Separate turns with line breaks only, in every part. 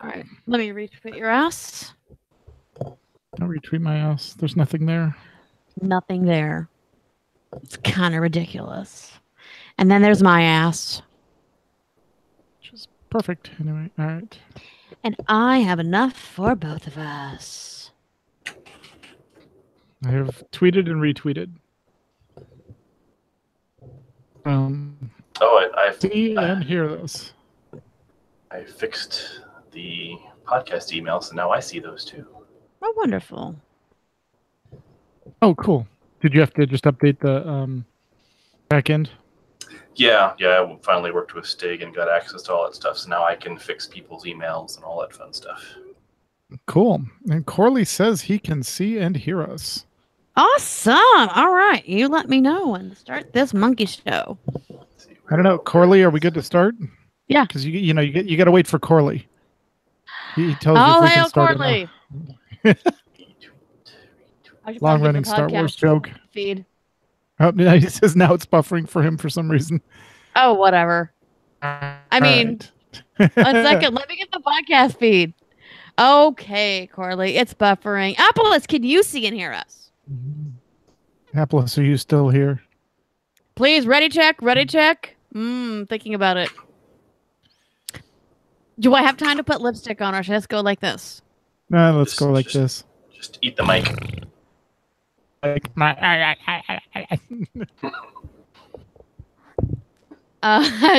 All right. Let me retweet your ass.
I'll retweet my ass. There's nothing there.
Nothing there. It's kind of ridiculous. And then there's my ass.
Which is perfect. Anyway, all right.
And I have enough for both of us.
I have tweeted and retweeted.
I
see and hear this.
I fixed the podcast email, so now I see those too.
Oh, wonderful.
Oh, cool. Did you have to just update the back end?
Yeah, I finally worked with Stig and got access to all that stuff, so now I can fix people's emails and all that fun stuff.
Cool. And Corley says he can see and hear us.
Awesome. All right. You let me know and start this monkey show.
I don't know. Corley, are we good to start?
Yeah.
Because you got to wait for Corley. He tells you if we can start.
Corley.
Long-running Star Wars joke.
Feed.
Oh, he says now it's buffering for him for some reason.
Oh, whatever. I mean, right. 1 second. Let me get the podcast feed. Okay, Corley. It's buffering. Appleus, can you see and hear us?
Appleus, are you still here?
Please, ready check. Thinking about it. Do I have time to put lipstick on, or should I just go like this?
No, let's go like this.
Just eat the mic.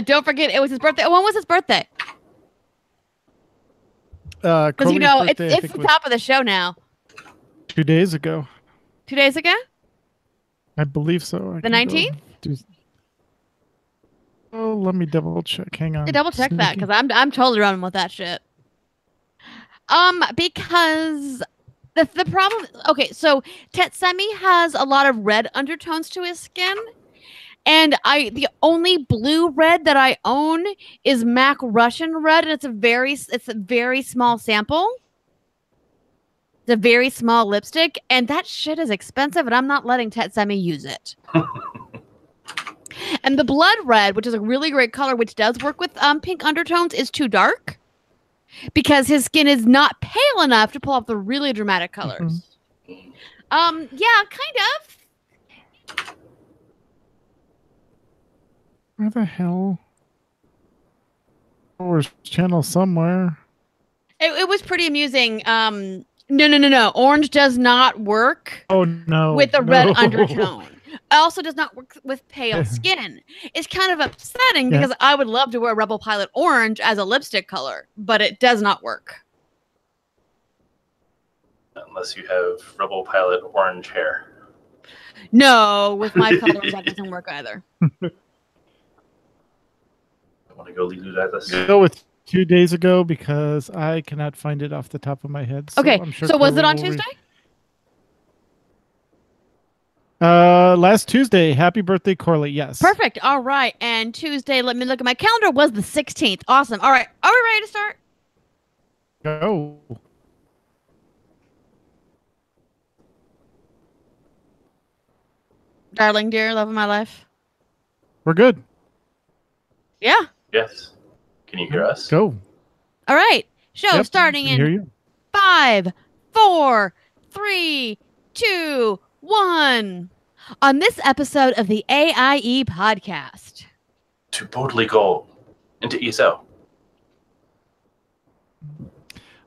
Don't forget, it was his birthday. When was his birthday? Because you know, it's the top of the show now.
2 days ago.
2 days ago?
I believe so.
The 19th?
Oh, let me double check. Hang on.
Double check that, because I'm totally running with that shit. Because the problem. Okay, so Tetsemi has a lot of red undertones to his skin, and the only blue red that I own is MAC Russian red, and it's a very small sample. It's a very small lipstick, and that shit is expensive, and I'm not letting Tetsemi use it. And the blood red, which is a really great color, which does work with pink undertones, is too dark because his skin is not pale enough to pull off the really dramatic colors. Mm-hmm. Yeah, kind of.
Where the hell? There's channel somewhere.
It was pretty amusing. No. Orange does not work.
Oh no.
With the red undertone. Also does not work with pale skin. It's kind of upsetting because I would love to wear Rebel Pilot orange as a lipstick color, but it does not work.
Unless you have Rebel Pilot orange hair.
No, with my color that doesn't work either.
I want to go do that.
Go with 2 days ago because I cannot find it off the top of my head. So
okay,
I'm sure
so was it on Tuesday?
Last Tuesday. Happy birthday, Corley. Yes.
Perfect. All right. And Tuesday, let me look at my calendar, was the 16th. Awesome. All right. Are we ready to start?
Go.
Darling, dear, love of my life.
We're good.
Yeah.
Yes. Can you hear us?
Go.
All right. Show starting in 5, 4, 3, 2, 1. On this episode of the AIE Podcast.
To boldly go into ESO.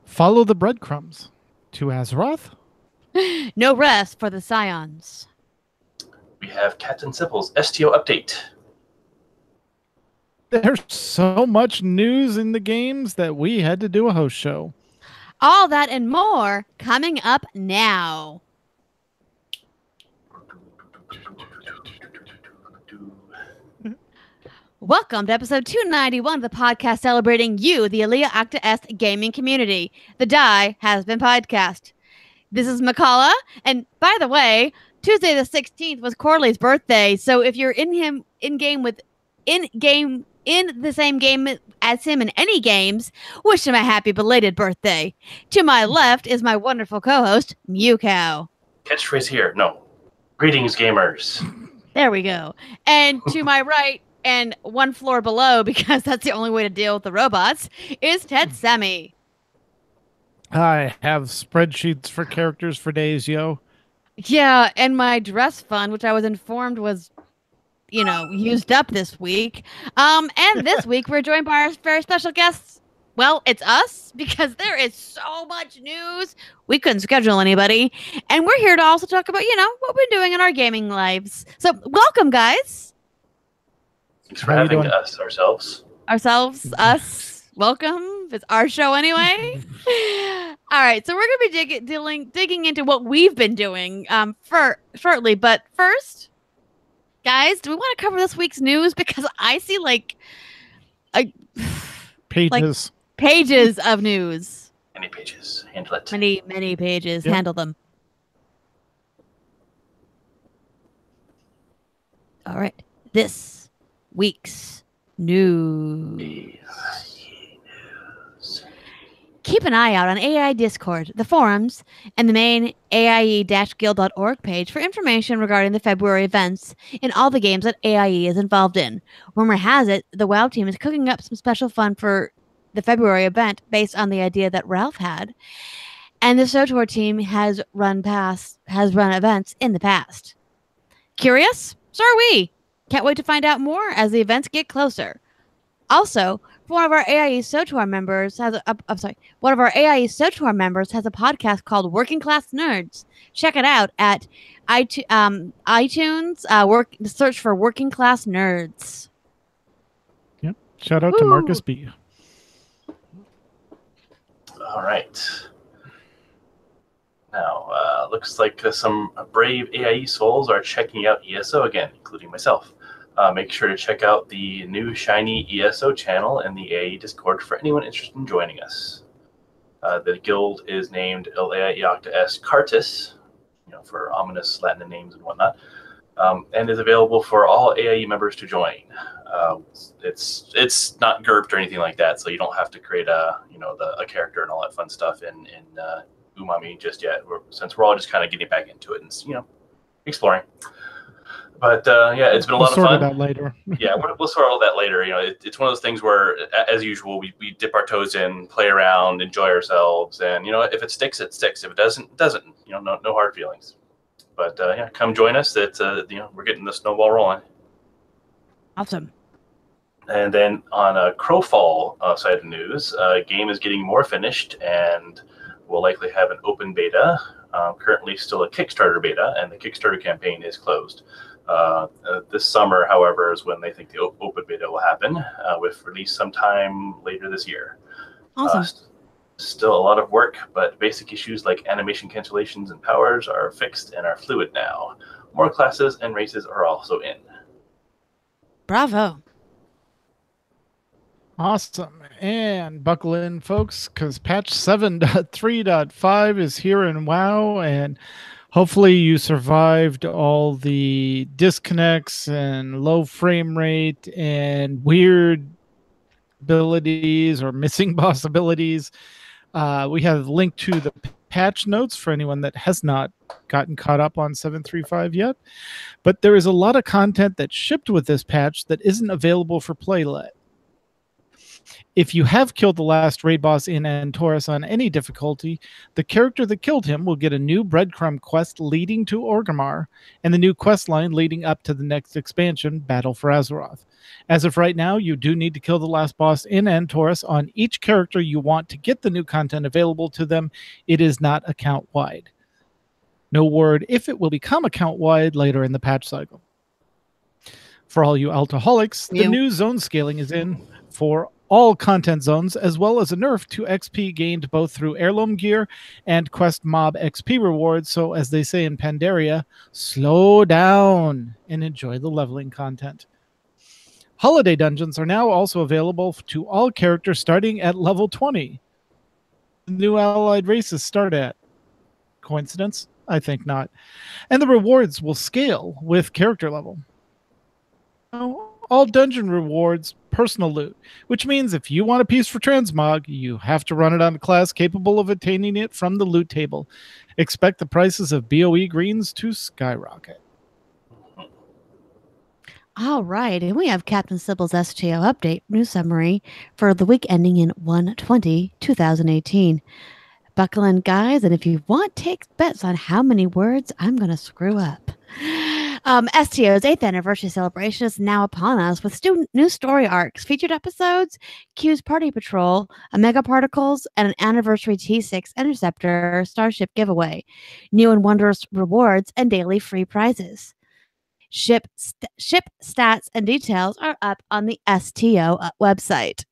Follow the breadcrumbs to Azeroth.
No rest for the Scions.
We have Captain Simple's STO update.
There's so much news in the games that we had to do a host show.
All that and more coming up now. Welcome to episode 291 of the podcast celebrating you, the Alia Acta Est gaming community. The Die Has Been Podcast. This is McCullough, and by the way, Tuesday the 16th was Corley's birthday, so if you're in the same game as him in any games, wish him a happy belated birthday. To my left is my wonderful co-host, Mew Cow.
Catchphrase here. No. Greetings, gamers.
There we go. And to my right, and one floor below, because that's the only way to deal with the robots, is Tetsemi.
I have spreadsheets for characters for days, yo.
Yeah, and my dress fund, which I was informed was, used up this week. And this week we're joined by our very special guests. Well, it's us because there is so much news. We couldn't schedule anybody. And we're here to also talk about, what we're doing in our gaming lives. So welcome, guys.
Thanks for having us ourselves.
Us. Welcome. It's our show anyway. All right, so we're going to be digging into what we've been doing for shortly. But first, guys, do we want to cover this week's news? Because I see pages of news.
Many pages. Handle it.
Many pages. Yep. Handle them. All right. This week's news. Keep an eye out on AIE Discord, the forums, and the main AIE-guild.org page for information regarding the February events in all the games that AIE is involved in. Rumor has it, the WoW team is cooking up some special fun for the February event based on the idea that Ralph had, and the SOTOR team has run events in the past. Curious? So are we. Can't wait to find out more as the events get closer. Also, one of our AIE SOTOR members has a podcast called Working Class Nerds. Check it out at iTunes. Search for Working Class Nerds.
Yep. Shout out to Marcus B.
All right. Now, looks like some brave AIE souls are checking out ESO again, including myself. Make sure to check out the new shiny ESO channel in the AIE Discord for anyone interested in joining us. The guild is named El Iacta S Cartus, for ominous Latin names and whatnot, and is available for all AIE members to join. It's not GURPed or anything like that, so you don't have to create a character and all that fun stuff in Umami just yet. Since we're all just kind of getting back into it and exploring. But it's been a lot of fun.
We'll sort it out later.
Yeah, we'll sort all that later. It's one of those things where, as usual, we dip our toes in, play around, enjoy ourselves, and if it sticks, it sticks. If it doesn't, it doesn't. No hard feelings. But come join us. It's we're getting the snowball rolling.
Awesome.
And then on a Crowfall side of the news, game is getting more finished, and we'll likely have an open beta. Currently, still a Kickstarter beta, and the Kickstarter campaign is closed. This summer, however, is when they think the open beta will happen, with release sometime later this year.
Awesome.
Still a lot of work, but basic issues like animation cancellations and powers are fixed and are fluid now. More classes and races are also in.
Bravo.
Awesome. And buckle in, folks, because patch 7.3.5 is here in WoW, and hopefully you survived all the disconnects and low frame rate and weird abilities or missing boss abilities. We have a link to the patch notes for anyone that has not gotten caught up on 7.3.5 yet. But there is a lot of content that shipped with this patch that isn't available for playlet. If you have killed the last raid boss in Antorus on any difficulty, the character that killed him will get a new breadcrumb quest leading to Orgrimmar, and the new quest line leading up to the next expansion, Battle for Azeroth. As of right now, you do need to kill the last boss in Antorus on each character you want to get the new content available to them. It is not account-wide. No word if it will become account-wide later in the patch cycle. For all you alcoholics, the new zone scaling is in for all content zones, as well as a nerf to XP gained both through heirloom gear and quest mob XP rewards. So as they say in Pandaria, slow down and enjoy the leveling content. Holiday dungeons are now also available to all characters starting at level 20. The new allied races start at. Coincidence? I think not. And the rewards will scale with character level. All dungeon rewards personal loot, which means if you want a piece for transmog, you have to run it on a class capable of attaining it from the loot table. Expect the prices of BOE greens to skyrocket.
All right, and we have Captain Sybil's STO update news summary for the week ending in 1/20/2018. Buckle in, guys, and if you want, take bets on how many words I'm going to screw up. STO's 8th anniversary celebration is now upon us with new story arcs, featured episodes, Q's Party Patrol, a Mega Particles, and an anniversary T6 Interceptor Starship giveaway, new and wondrous rewards, and daily free prizes. Ship stats and details are up on the STO website.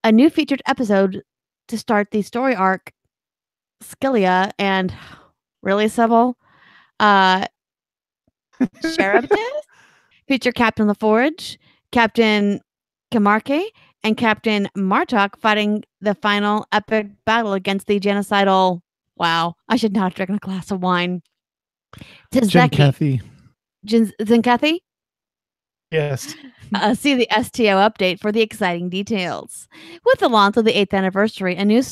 A new featured episode to start the story arc, Scylla, and really, Sybil? Sheriff feature Captain LaForge, Captain Kamarke, and Captain Martok fighting the final epic battle against the genocidal. Wow, I should not drink a glass of wine.
Zencathi.
Zencathi?
Yes.
See the STO update for the exciting details. With the launch of the 8th anniversary, a new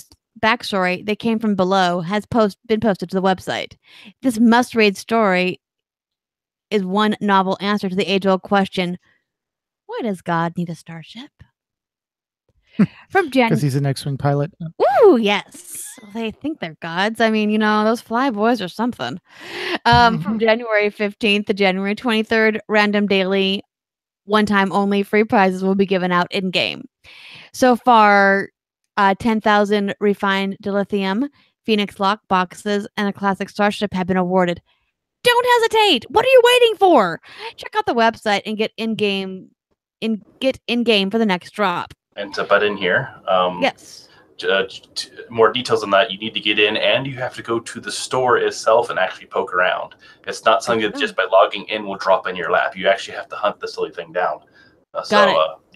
backstory that came from below has been posted to the website. This must-read story is one novel answer to the age-old question, why does God need a starship? From
Because he's an X-Wing pilot.
Ooh, yes. They think they're gods. I mean, those fly boys are something. From January 15th to January 23rd, random daily, one-time only free prizes will be given out in-game. So far, 10,000 refined dilithium, Phoenix lock boxes, and a classic starship have been awarded. Don't hesitate. What are you waiting for? Check out the website and get in-game for the next drop.
And to butt in here,
yes.
More details on that. You need to get in, and you have to go to the store itself and actually poke around. It's not something that just by logging in will drop in your lap. You actually have to hunt the silly thing down. You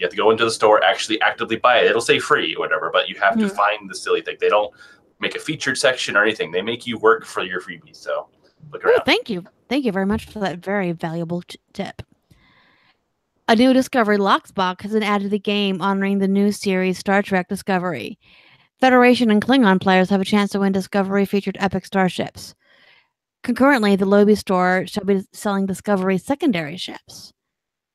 have to go into the store, actually actively buy it. It'll say free or whatever, but you have to find the silly thing. They don't make a featured section or anything. They make you work for your freebies. So look around.
Thank you. Thank you very much for that very valuable tip. A new Discovery Locks box has been added to the game, honoring the new series Star Trek Discovery. Federation and Klingon players have a chance to win Discovery-featured epic starships. Concurrently, the Lobby store shall be selling Discovery secondary ships.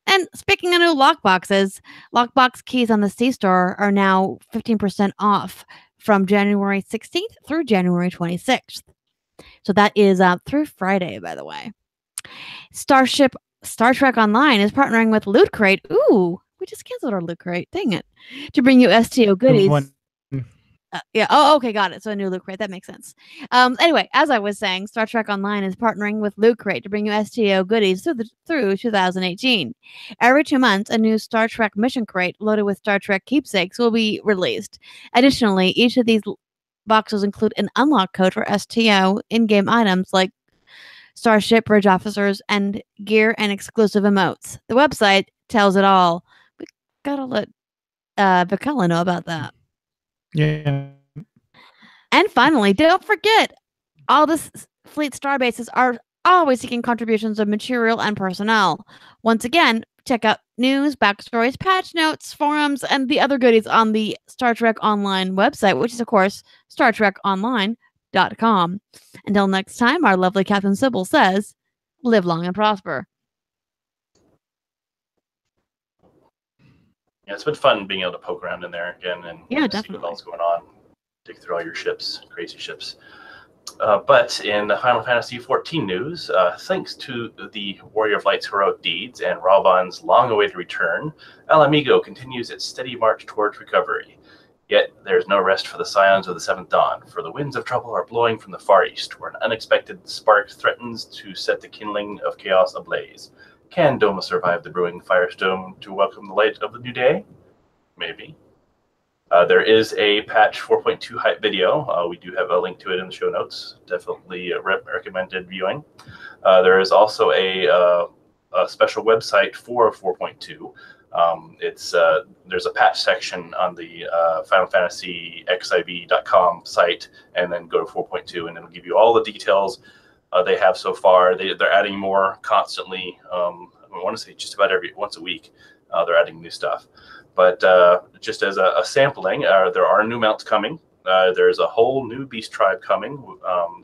And speaking of new lockboxes, lockbox keys on the C-Store are now 15% off from January 16th through January 26th. So that is through Friday, by the way. Star Trek Online is partnering with Loot Crate. Ooh, we just canceled our Loot Crate. Dang it. To bring you STO goodies. Yeah. Oh, okay. Got it. So a new Loot Crate. That makes sense. Anyway, as I was saying, Star Trek Online is partnering with Loot Crate to bring you STO goodies through 2018. Every 2 months, a new Star Trek mission crate loaded with Star Trek keepsakes will be released. Additionally, each of these boxes include an unlock code for STO in-game items like Starship Bridge Officers and gear and exclusive emotes. The website tells it all. We gotta let Bacala know about that.
Yeah.
And finally, don't forget, all the fleet starbases are always seeking contributions of material and personnel. Once again, check out news, backstories, patch notes, forums, and the other goodies on the Star Trek Online website, which is, of course, StarTrekOnline.com. Until next time, our lovely Captain Sybil says, live long and prosper.
Yeah, it's been fun being able to poke around in there again and see what else going on. Dig through all your ships, crazy ships. But in the Final Fantasy XIV news, thanks to the Warrior of Light's heroic deeds and Ralban's long-awaited return, El Amigo continues its steady march towards recovery. Yet there's no rest for the Scions of the Seventh Dawn, for the winds of trouble are blowing from the far east, where an unexpected spark threatens to set the kindling of chaos ablaze. Can Doma survive the brewing firestorm to welcome the light of the new day? Maybe. There is a patch 4.2 hype video. We do have a link to it in the show notes. Definitely recommended viewing. There is also a special website for 4.2. There's a patch section on the Final Fantasy XIV.com site, and then go to 4.2, and it'll give you all the details they have so far. They're adding more constantly. I want to say just about once a week, they're adding new stuff. But just as a sampling, there are new mounts coming. There's a whole new beast tribe coming,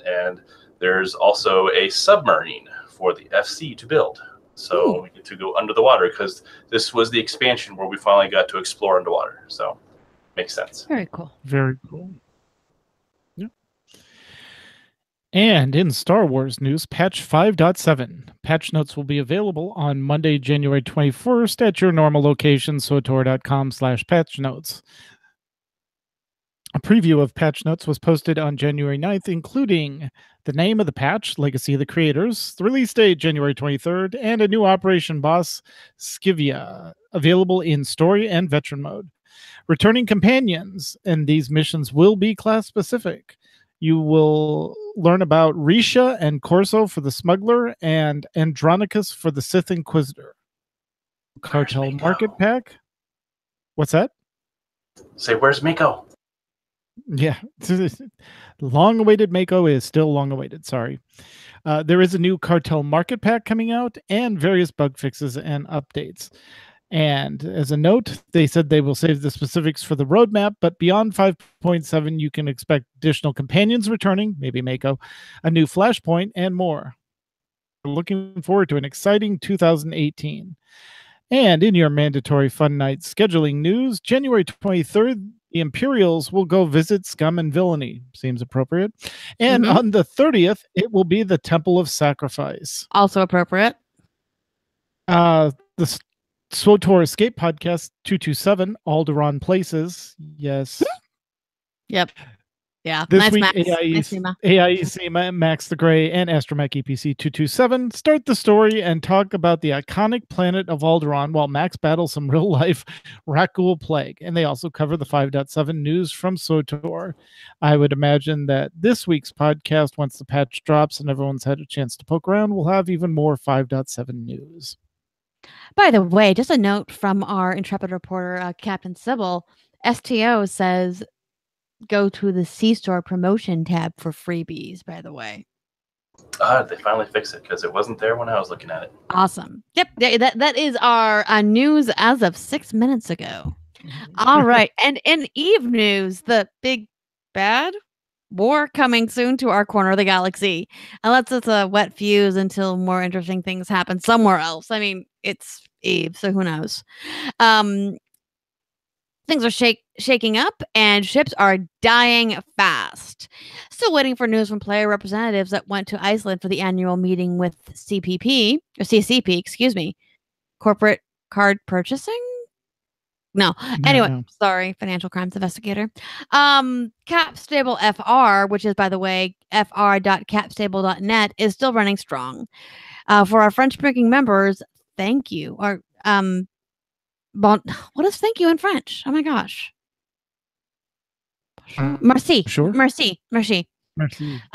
and there's also a submarine for the FC to build. So we get to go under the water, because this was the expansion where we finally got to explore underwater. So makes sense.
Very cool.
Very cool. Yep. And in Star Wars news, patch 5.7. Patch notes will be available on Monday, January 21st at your normal location, sotor.com/patch notes. A preview of patch notes was posted on January 9th, including the name of the patch, Legacy of the Creators, the release date, January 23rd, and a new operation boss, Skivia, available in story and veteran mode. Returning companions, and these missions will be class-specific. You will learn about Risha and Corso for the Smuggler and Andronicus for the Sith Inquisitor. Cartel Market Pack? What's that?
Say, where's Mako?
Yeah. Long-awaited Mako is still long-awaited, sorry. There is a new Cartel Market Pack coming out and various bug fixes and updates. And as a note, they said they will save the specifics for the roadmap, but beyond 5.7, you can expect additional companions returning, maybe Mako, a new flashpoint, and more. We're looking forward to an exciting 2018. And in your mandatory Fun Night scheduling news, January 23rd, the Imperials will go visit Scum and Villainy. Seems appropriate. And on the 30th, it will be the Temple of Sacrifice.
Also appropriate.
The SWTOR Escape Podcast 227, Alderaan Places. Yes.
Yep. Yeah.
This
nice
week,
Max.
AIE SEMA, Max the Gray, and Astromech EPC 227 start the story and talk about the iconic planet of Alderaan while Max battles some real-life Rakghoul plague. And they also cover the 5.7 news from SWTOR. I would imagine that this week's podcast, once the patch drops and everyone's had a chance to poke around, will have even more 5.7 news.
By the way, just a note from our intrepid reporter, Captain Sybil, STO says go to the C-Store promotion tab for freebies, by the way.
They finally fixed it because it wasn't there when I was looking at it.
Awesome. Yep, that is our news as of 6 minutes ago. All right. And in Eve news, the big bad war coming soon to our corner of the galaxy. And let's just wet fuse until more interesting things happen somewhere else. I mean, it's Eve, so who knows? Things are shaking up, and ships are dying fast. Still waiting for news from player representatives that went to Iceland for the annual meeting with CCP, excuse me. Corporate card purchasing? No. Anyway,
no.
Sorry, financial crimes investigator. Capstable FR, which is, by the way, fr.capstable.net, is still running strong. For our French-speaking members, thank you. Or what is thank you in French? Oh my gosh. Merci.
Sure.
Merci.
Merci.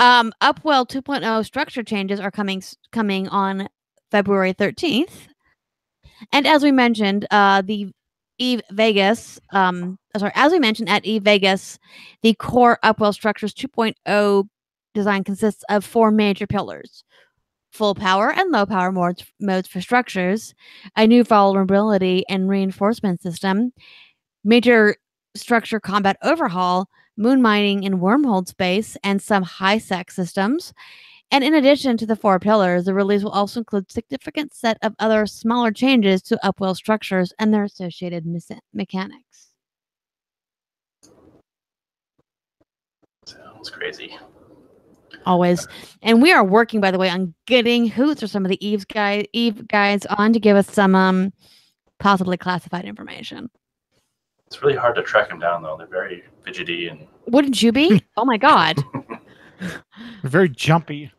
Upwell 2.0 structure changes are coming on February 13th. And as we mentioned, as we mentioned at Eve Vegas, the core Upwell Structures 2.0 design consists of 4 major pillars: full power and low power modes for structures, a new vulnerability and reinforcement system, major structure combat overhaul, moon mining in wormhole space, and some high-sec systems. And in addition to the 4 pillars, the release will also include a significant set of other smaller changes to Upwell structures and their associated mechanics.
Sounds crazy.
Always. And we are working, by the way, on getting Hoots or some of the Eve guys on to give us some possibly classified information.
It's really hard to track them down, though. They're very fidgety and.
Wouldn't you be? Oh my god.
They're very jumpy.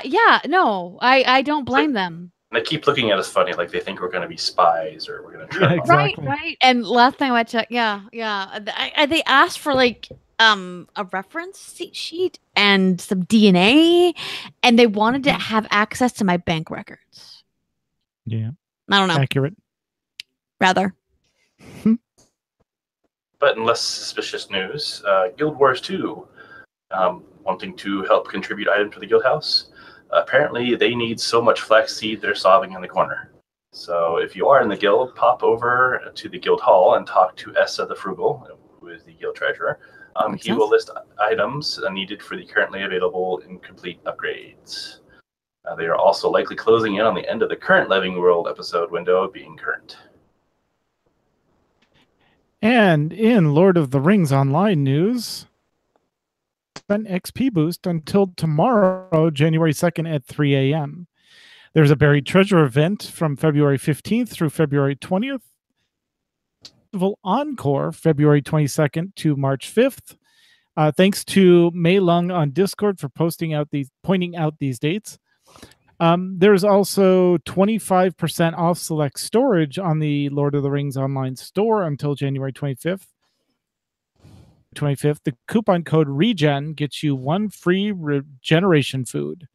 Yeah, no, I don't blame them.
And they keep looking at us funny, like they think we're going to be spies or we're going to try.
Exactly.
Right. And last time I checked, yeah. They asked for like a reference sheet and some DNA, and they wanted to have access to my bank records.
Yeah.
I don't know.
Accurate.
Rather.
But in less suspicious news, Guild Wars 2, wanting to help contribute items to the guild house. Apparently, they need so much flaxseed they're sobbing in the corner. So if you are in the guild, pop over to the guild hall and talk to Essa the Frugal, who is the guild treasurer. He will list items needed for the currently available incomplete upgrades. They are also likely closing in on the end of the current Living World episode window being current.
And in Lord of the Rings Online news, XP boost until tomorrow, January 2nd at 3 a.m. There's a buried treasure event from February 15th through February 20th. Festival Encore, February 22nd to March 5th. Thanks to Mei Lung on Discord for pointing out these dates. There's also 25% off select storage on the Lord of the Rings online store until January 25th. The coupon code REGEN gets you 1 free regeneration food.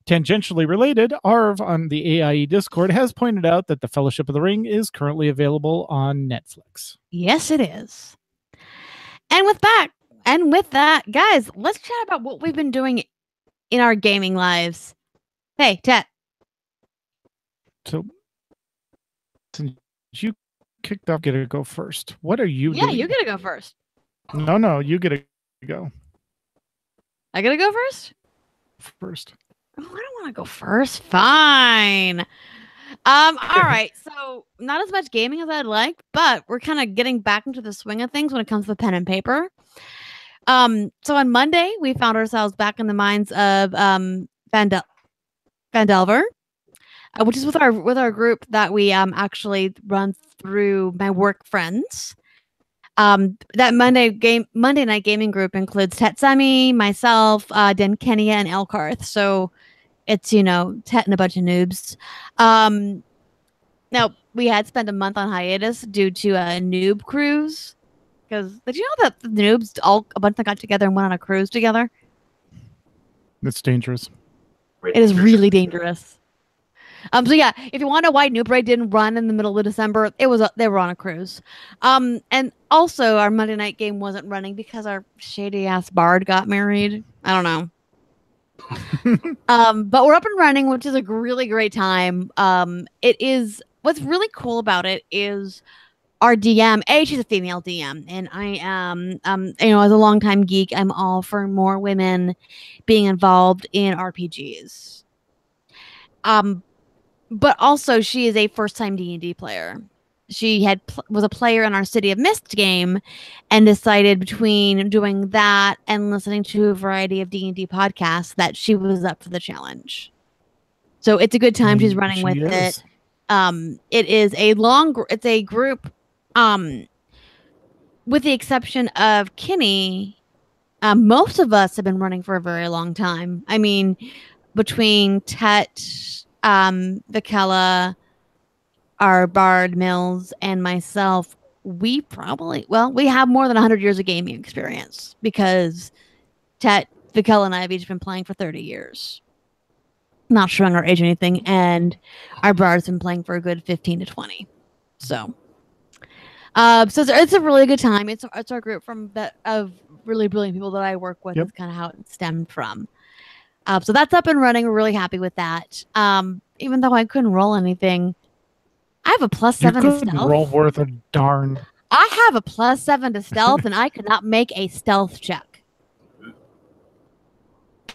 Tangentially related, Arv on the AIE Discord has pointed out that the Fellowship of the Ring is currently available on Netflix.
Yes, it is. And with that, guys, let's chat about what we've been doing in our gaming lives. Hey, Tet.
So, since you kicked off, get to go first. What are you doing?
Yeah, you get to go first.
No, you get to go.
I got to go first?
First.
Oh, I don't want to go first. Fine. All right. So not as much gaming as I'd like, but we're kind of getting back into the swing of things when it comes to pen and paper. So on Monday, we found ourselves back in the mines of Vandelver, which is with our group that we actually run through my work friends. That Monday night gaming group includes Tetsemi, myself, Den Kenya, and Elkarth. So it's Tet and a bunch of noobs. Now we had spent a month on hiatus due to a noob cruise. Because did you know that the noobs a bunch of them got together and went on a cruise together?
It's dangerous.
It is really dangerous. So yeah, if you want to know why Noob Raid didn't run in the middle of December, they were on a cruise. And also our Monday night game wasn't running because our shady ass bard got married. I don't know. But we're up and running, which is a really great time. What's really cool about it is our DM. She's a female DM, and I am, as a longtime geek, I'm all for more women being involved in RPGs. But also she is a first-time D&D player. She was a player in our City of Mist game, and decided between doing that and listening to a variety of D&D podcasts that she was up for the challenge. So it's a good time. She's running with it. It is it's a group. With the exception of Kinney, most of us have been running for a very long time. I mean, between Tet, Vikella, our Bard Mills, and myself, we have more than 100 years of gaming experience because Tet, Vikella, and I have each been playing for 30 years. Not showing our age or anything, and our Bard's been playing for a good 15 to 20. So it's a really good time. It's our group of really brilliant people that I work with. Yep. That's kind of how it stemmed from. So that's up and running. We're really happy with that. Even though I couldn't roll anything, I have a +7 to stealth.
Roll worth a darn.
I have a +7 to stealth, and I could not make a stealth check.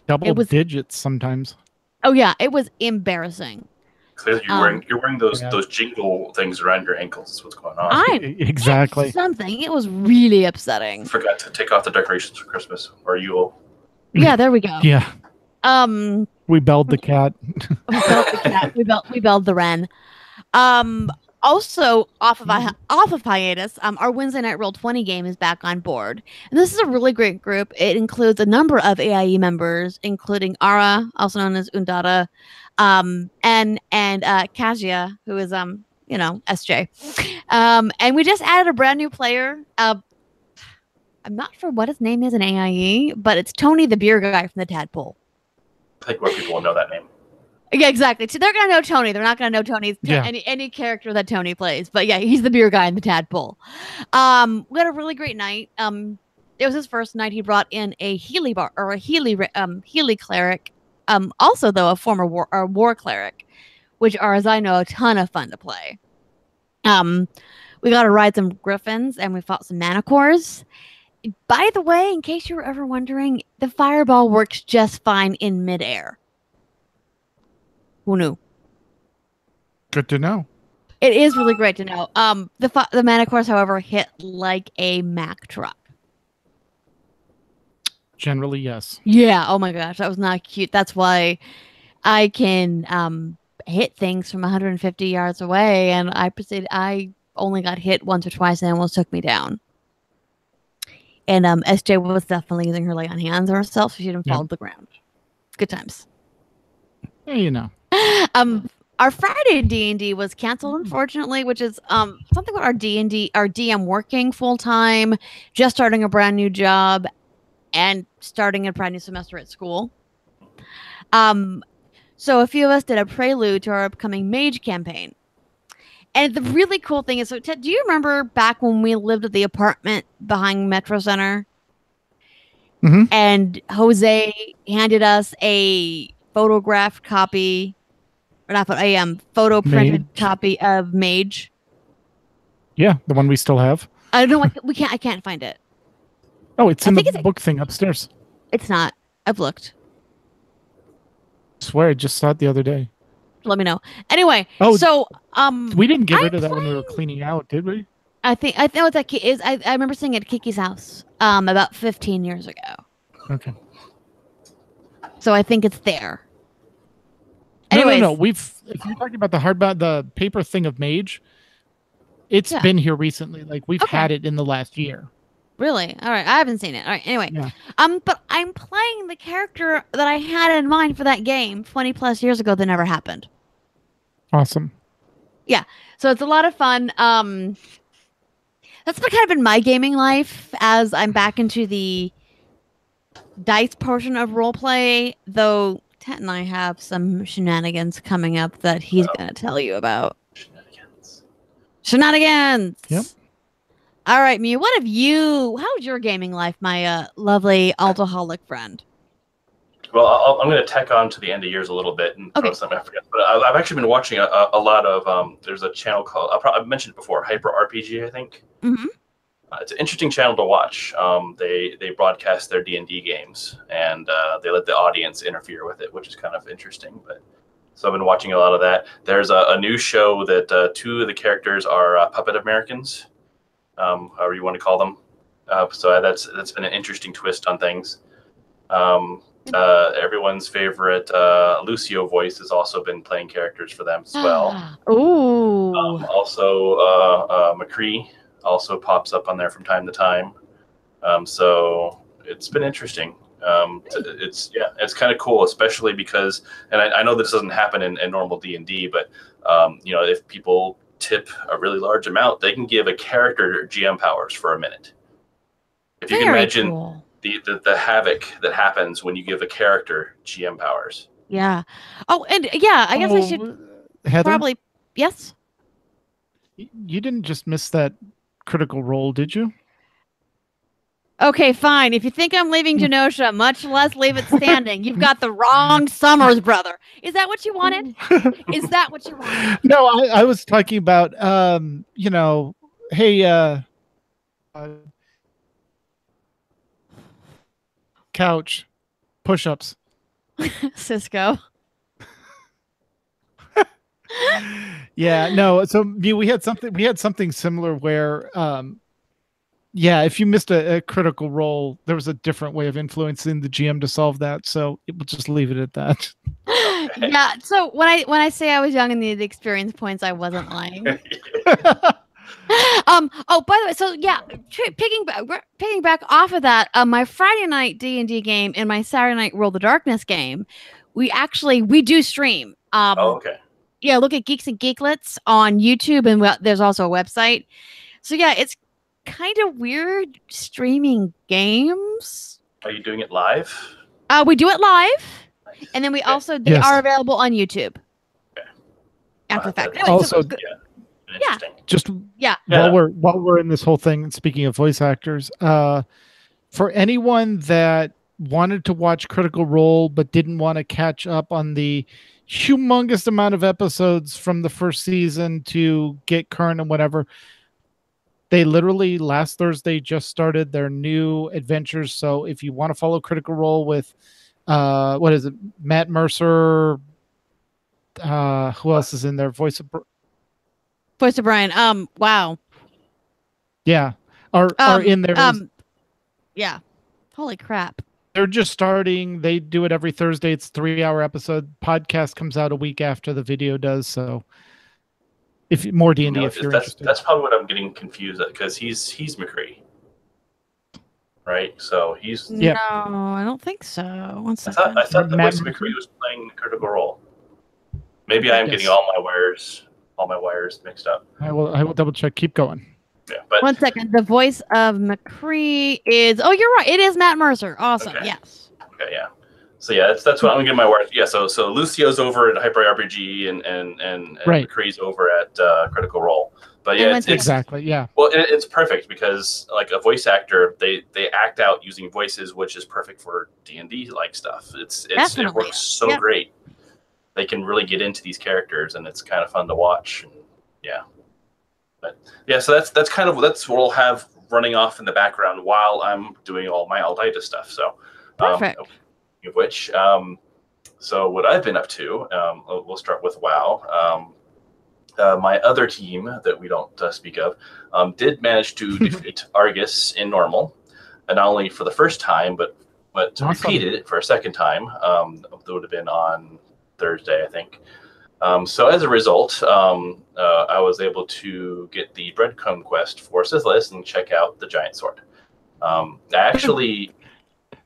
Double digits sometimes.
Oh yeah, it was embarrassing.
Clearly, you're wearing those jingle things around your ankles. Is what's going on.
Exactly.
Something. It was really upsetting.
Forgot to take off the decorations for Christmas or Yule.
Yeah, there we go.
Yeah. We belled the cat.
We belled the wren. Also off of hiatus, our Wednesday night Roll20 game is back on board, and this is a really great group. It includes a number of AIE members, including Ara, also known as Undada, and Kazia, who is SJ. And we just added a brand new player. I'm not sure what his name is in AIE, but it's Tony, the beer guy from the Tadpole.
I think more people will know that name.
Yeah, exactly. So they're gonna know Tony. They're not gonna know Tony's any character that Tony plays. But yeah, he's the beer guy in the Tadpole. We had a really great night. It was his first night. He brought in a Healy Healy cleric. Also though a former war cleric, which are, as I know, a ton of fun to play. We got to ride some griffins and we fought some manticores. By the way, in case you were ever wondering, the fireball works just fine in midair. Who knew?
Good to know.
It is really great to know. The manticores, however, hit like a Mack truck.
Generally, yes.
Yeah. Oh my gosh, that was not cute. That's why I can hit things from 150 yards away, and I only got hit once or twice and it almost took me down. And SJ was definitely using her lay on hands on herself so she didn't fall to the ground. Good times.
Yeah, you know.
Our Friday D&D was canceled, unfortunately, which is something about our DM working full time, just starting a brand new job, and starting a brand new semester at school. So a few of us did a prelude to our upcoming mage campaign. And the really cool thing is, so Ted, do you remember back when we lived at the apartment behind Metro Center?
Mm-hmm.
And Jose handed us a photographed copy, or not, a photo printed copy of Mage.
Yeah, the one we still have.
I don't know. I can't find it.
Oh, it's in the book thing upstairs.
It's not. I've looked.
I swear, I just saw it the other day.
Let me know. Anyway, so
we didn't get rid of that when we were cleaning out, did we?
I know what that is. I remember seeing it at Kiki's house about 15 years ago.
Okay.
So I think it's there.
Anyways, no. If you're talking about the paper thing of Mage, it's been here recently. Like we've had it in the last year.
Really? All right. I haven't seen it. All right. Anyway, but I'm playing the character that I had in mind for that game 20 plus years ago that never happened.
Awesome.
Yeah. So it's a lot of fun. That's kind of been my gaming life as I'm back into the dice portion of roleplay, though Ted and I have some shenanigans coming up that he's going to tell you about. Shenanigans.
Yep.
All right, Mew, how's your gaming life, my lovely alcoholic friend?
Well, I'm going to tack on to the end of years a little bit and throw something I forget. But I've actually been watching a lot of, there's a channel called, I've mentioned it before, Hyper RPG, I think.
Mm-hmm.
It's an interesting channel to watch. They broadcast their D&D games, and they let the audience interfere with it, which is kind of interesting. So I've been watching a lot of that. There's a new show that two of the characters are puppet Americans, however you want to call them. So that's been an interesting twist on things. Everyone's favorite Lucio voice has also been playing characters for them as well.
Ooh.
Also, McCree also pops up on there from time to time. So it's been interesting. It's kind of cool, especially because, and I know this doesn't happen in normal D&D, but if people tip a really large amount, they can give a character GM powers for a minute. If you can imagine the havoc that happens when you give a character GM powers.
Yeah. Oh, and yeah, I guess I should
Heather?
probably, yes?
You didn't just miss that critical role, did you?
Okay, fine. If you think I'm leaving Genosha, much less leave it standing, you've got the wrong Summers, brother. Is that what you wanted? Is that what you wanted?
No, I was talking about, hey, couch, push-ups.
Cisco.
Yeah, no. So we had something similar where, if you missed a critical role, there was a different way of influencing the GM to solve that. So we'll just leave it at that.
Yeah. So when I say I was young and needed experience points, I wasn't lying. Oh, by the way, so yeah, picking back off of that, my Friday night D&D game and my Saturday night Roll the Darkness game, we do stream.
Okay.
Yeah, look at Geeks and Geeklets on YouTube, and there's also a website. So yeah, it's kind of weird streaming games.
Are you doing it live?
We do it live, and then we also are available on YouTube.
Okay.
After the fact.
Also, just
yeah.
While we're in this whole thing, speaking of voice actors, for anyone that wanted to watch Critical Role but didn't want to catch up on the humongous amount of episodes from the first season to get current and whatever, they literally last Thursday just started their new adventures. So if you want to follow Critical Role with what is it, Matt Mercer, who else is in there, voice of
Brian. Wow.
Yeah. Are in there.
Yeah. Holy crap.
They're just starting. They do it every Thursday. It's a 3-hour episode. Podcast comes out a week after the video does. So if more D&D, if you're interested.
That's probably what I'm getting confused at, because he's McCree, right? So he's.
No, I don't think so. One second.
I thought the voice of McCree was playing Critical Role. Maybe I'm getting all my wires mixed up.
I will double check. Keep going.
Yeah, but
1 second. The voice of McCree is. Oh, you're right. It is Matt Mercer. Awesome.
Okay.
Yes.
Okay. Yeah. So yeah, that's what I'm getting my wires. Yeah. So Lucio's over at Hyper RPG and
Right.
McCree's over at Critical Role. But yeah, it's
exactly. Yeah.
Well, it's perfect because like a voice actor, they act out using voices, which is perfect for D&D like stuff. It works so great. They can really get into these characters, and it's kind of fun to watch. And, yeah. But yeah, so that's what we'll have running off in the background while I'm doing all my Alditis stuff. So
Perfect.
Of which, so what I've been up to, we'll start with WoW. My other team that we don't speak of did manage to defeat Argus in normal, and not only for the first time, but repeated it for a second time. That would have been on Thursday, I think. So as a result, I was able to get the breadcrumb quest for Sithlis and check out the giant sword.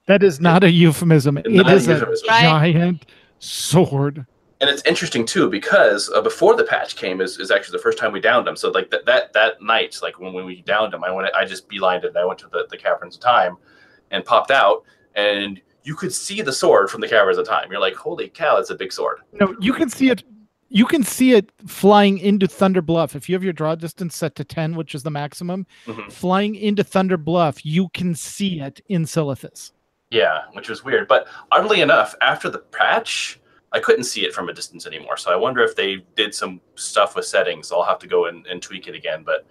That is not a euphemism. It is a giant sword.
And it's interesting too because before the patch came is actually the first time we downed him. So like that night, like when we downed him, I just beelined it and I went to the Caverns of Time and popped out, and you could see the sword from the Caverns of Time. You're like, holy cow, it's a big sword.
No, you can see it. You can see it flying into Thunder Bluff. If you have your draw distance set to 10, which is the maximum, flying into Thunder Bluff, you can see it in Silithus.
Yeah, which was weird. But oddly enough, after the patch, I couldn't see it from a distance anymore. So I wonder if they did some stuff with settings. So I'll have to go and tweak it again. But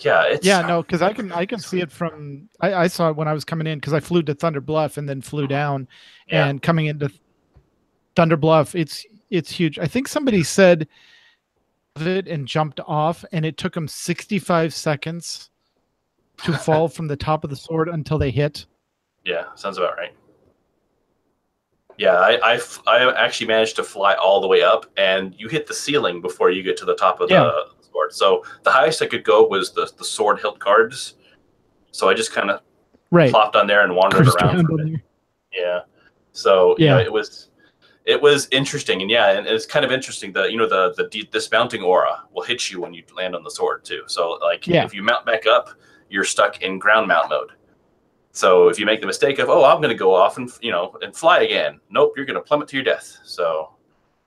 yeah, it's
because I can see it from. I saw it when I was coming in because I flew to Thunder Bluff and then flew down, and coming into Thunder Bluff, it's huge. I think somebody said it and jumped off, and it took them 65 seconds to fall from the top of the sword until they hit.
Yeah, sounds about right. Yeah, I actually managed to fly all the way up, and you hit the ceiling before you get to the top of the sword. So the highest I could go was the sword hilt guards. So I just kind of plopped on there and wandered around for a bit. Yeah. So you know, it was interesting, and and it's kind of interesting that the dismounting aura will hit you when you land on the sword too. So like if you mount back up, you're stuck in ground mount mode. So if you make the mistake of, I'm going to go off and fly again, nope, you're going to plummet to your death. So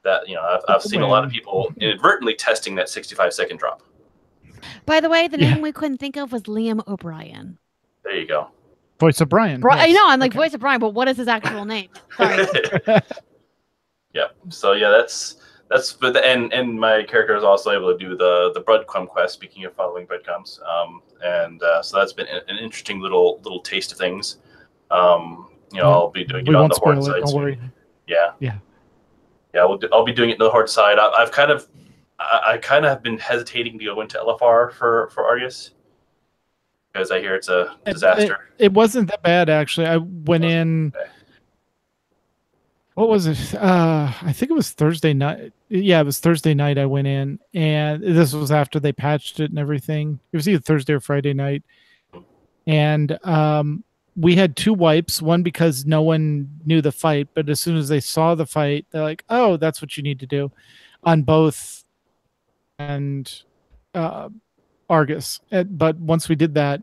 that I've seen a lot of people inadvertently testing that 65-second drop.
By the way, the name we couldn't think of was Liam O'Brien.
There you go.
Voice of Brian.
I know, I'm like Voice of Brian, but what is his actual name? Sorry.
Yeah. So that's and my character is also able to do the breadcrumb quest. Speaking of following breadcrumbs, so that's been an interesting little taste of things. I'll be doing it on the Horde side.
Don't worry.
Yeah. I'll be doing it on the Horde side. I kind of have been hesitating to go into LFR for Argus because I hear it's a disaster.
It wasn't that bad actually. I went in. What was it? I think it was Thursday night. Yeah, it was Thursday night I went in, and this was after they patched it and everything. It was either Thursday or Friday night. And we had 2 wipes, one because no one knew the fight, but as soon as they saw the fight, they're like, oh, that's what you need to do on both and Argus. But once we did that,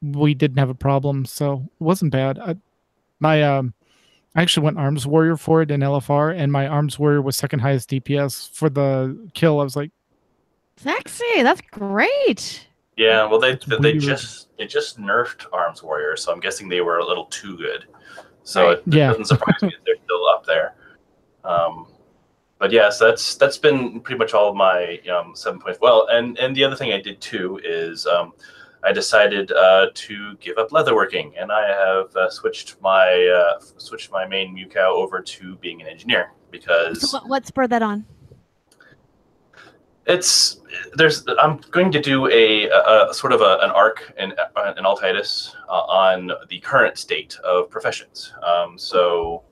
we didn't have a problem, so it wasn't bad. I actually went Arms Warrior for it in LFR, and my Arms Warrior was second highest DPS for the kill. I was like,
sexy. That's great.
Yeah, well, they just nerfed Arms Warrior, so I'm guessing they were a little too good. So it doesn't surprise me that they're still up there. But yes, that's been pretty much all of my 7 points. Well, and the other thing I did too is I decided to give up leatherworking, and I have switched my main Mewcow over to being an engineer because.
So what spurred that on?
I'm going to do a sort of an arc in Altitis on the current state of professions. So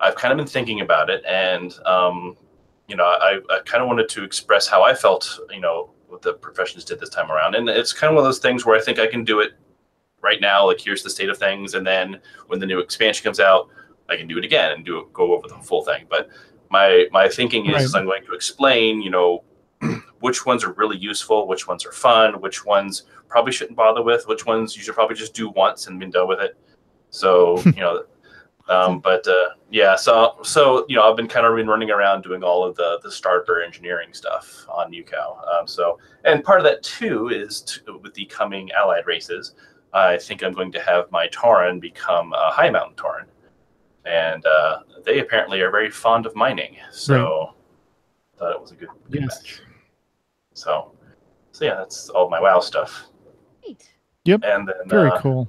I've kind of been thinking about it, and I kind of wanted to express how I felt, what the professions did this time around. And it's kind of one of those things where I think I can do it right now. Like, here's the state of things, and then when the new expansion comes out, I can do it again and go over the full thing. But my thinking is I'm going to explain, which ones are really useful, which ones are fun, which ones probably shouldn't bother with, which ones you should probably just do once and be done with it. So, yeah, so I've been running around doing all of the starter engineering stuff on NewCow. And part of that too is with the coming allied races, I think I'm going to have my Tauren become a high mountain Tauren, and they apparently are very fond of mining. So I thought it was a good match. So yeah, that's all my WoW stuff.
Great.
Yep.
And then
very cool.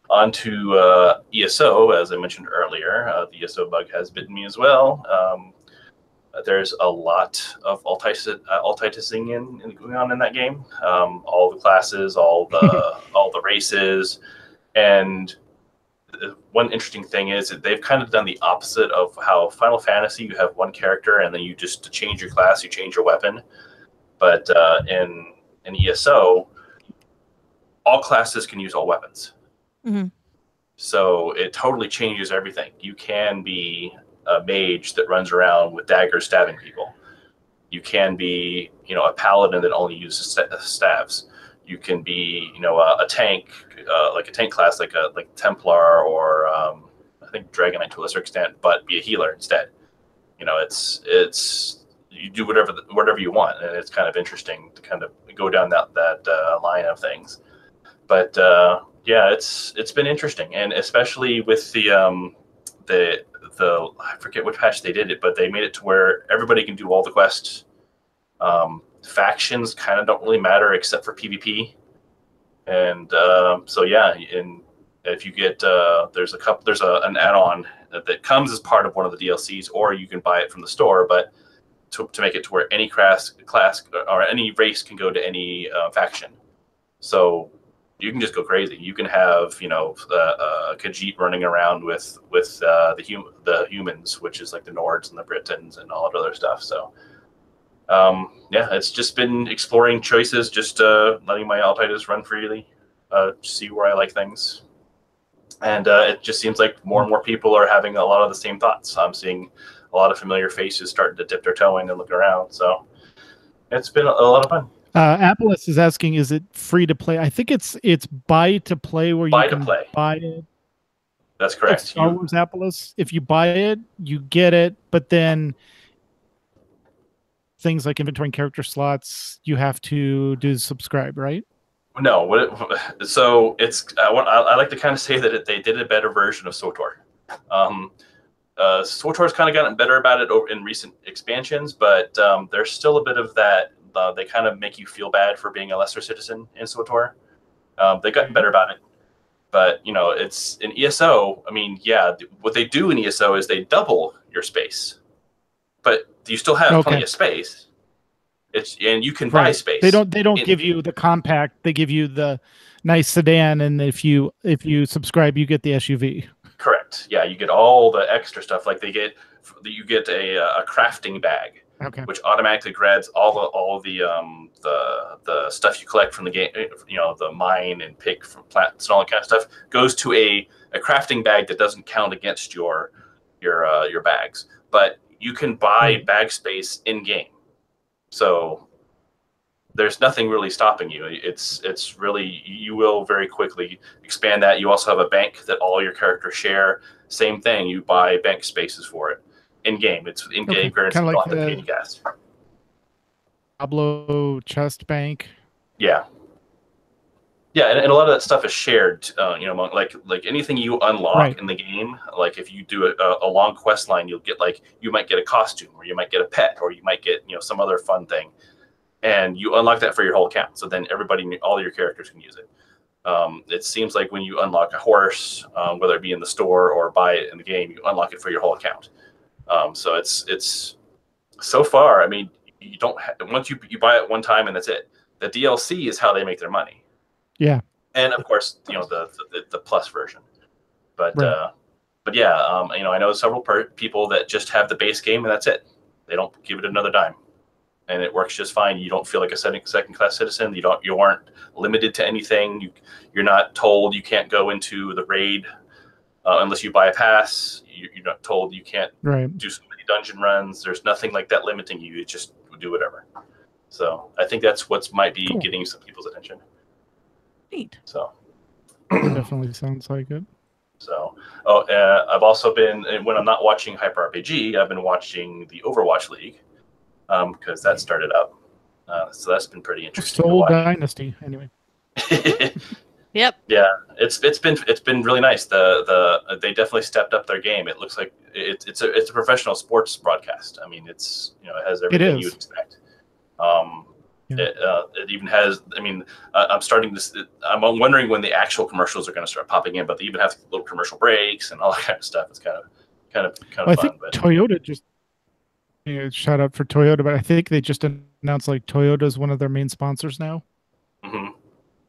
On to ESO, as I mentioned earlier. The ESO bug has bitten me as well. There's a lot of altitising going on in that game. All the classes, all the races, and one interesting thing is that they've kind of done the opposite of how Final Fantasy, you have one character and then you just change your class, you change your weapon. But in ESO, all classes can use all weapons.
Mm-hmm.
So it totally changes everything. You can be a mage that runs around with daggers stabbing people. You can be, a paladin that only uses staves. You can be, a tank, like a tank class, like Templar or I think Dragon Knight to a lesser extent, but be a healer instead. It's you do whatever you want, and it's kind of interesting to kind of go down that line of things. But yeah, it's been interesting, and especially with the I forget which patch they did it, but they made it to where everybody can do all the quests. Factions kind of don't really matter except for PvP, and so yeah, and if you get there's an add-on that comes as part of one of the DLCs, or you can buy it from the store, but to make it to where any class or any race can go to any faction. So you can just go crazy. You can have Khajiit running around with the humans, which is like the Nords and the Britons and all that other stuff. So yeah, it's just been exploring choices, just letting my Altitis run freely, see where I like things. And it just seems like more and more people are having a lot of the same thoughts. I'm seeing a lot of familiar faces starting to dip their toe in and look around. So it's been a lot of fun.
Apple is asking, is it free to play? I think it's buy to play, where you can buy it.
That's correct.
Like Star Wars Apple, if you buy it, you get it, but then things like inventory and character slots, you have to do subscribe, right?
No, so it's I like to kind of say that they did a better version of SWTOR. SWTOR's kind of gotten better about it in recent expansions, but there's still a bit of that. They kind of make you feel bad for being a lesser citizen in SWTOR. They've gotten better about it, but it's in ESO. I mean, yeah, what they do in ESO is they double your space, but you still have plenty of space. And you can buy space.
They don't give you the compact. They give you the nice sedan, and if you subscribe, you get the SUV.
Correct. Yeah, you get all the extra stuff. Like you get a crafting bag, which automatically grabs all the stuff you collect from the game. The mine and pick from plants and all that kind of stuff goes to a crafting bag that doesn't count against your bags. But you can buy bag space in game. So there's nothing really stopping you. It's really, you will very quickly expand that. You also have a bank that all your characters share. Same thing. You buy bank spaces for it in game. It's in game currency. You don't have to pay any gas.
Pablo chest bank.
Yeah. Yeah, and a lot of that stuff is shared. Among like anything you unlock in the game. Like if you do a long quest line, you'll get you might get a costume, or you might get a pet, or you might get some other fun thing, and you unlock that for your whole account. So then all your characters can use it. It seems like when you unlock a horse, whether it be in the store or buy it in the game, you unlock it for your whole account. So it's so far. I mean, you don't once you buy it one time and that's it. The DLC is how they make their money.
Yeah.
And of course, the plus version. But
Right.
but yeah, I know several people that just have the base game and that's it. They don't give it another dime, and it works just fine. You don't feel like a second-class citizen. You aren't limited to anything. You're not told you can't go into the raid unless you buy a pass. You're not told you can't do so many dungeon runs. There's nothing like that limiting you. You just do whatever. So I think that's what might be getting some people's attention.
Neat.
So
Definitely sounds like it.
So, I've also been, when I'm not watching Hyper RPG, I've been watching the Overwatch League because that started up. So that's been pretty interesting.
Soul Dynasty, anyway.
Yep.
Yeah, it's been really nice. They definitely stepped up their game. It looks like it's a professional sports broadcast. I mean, it has everything you would expect. It even has. I mean, I'm wondering when the actual commercials are going to start popping in, but they even have little commercial breaks and all that kind of stuff. It's kind of fun.
I think Toyota just shout out for Toyota, but I think they just announced like Toyota is one of their main sponsors now.
Mm-hmm.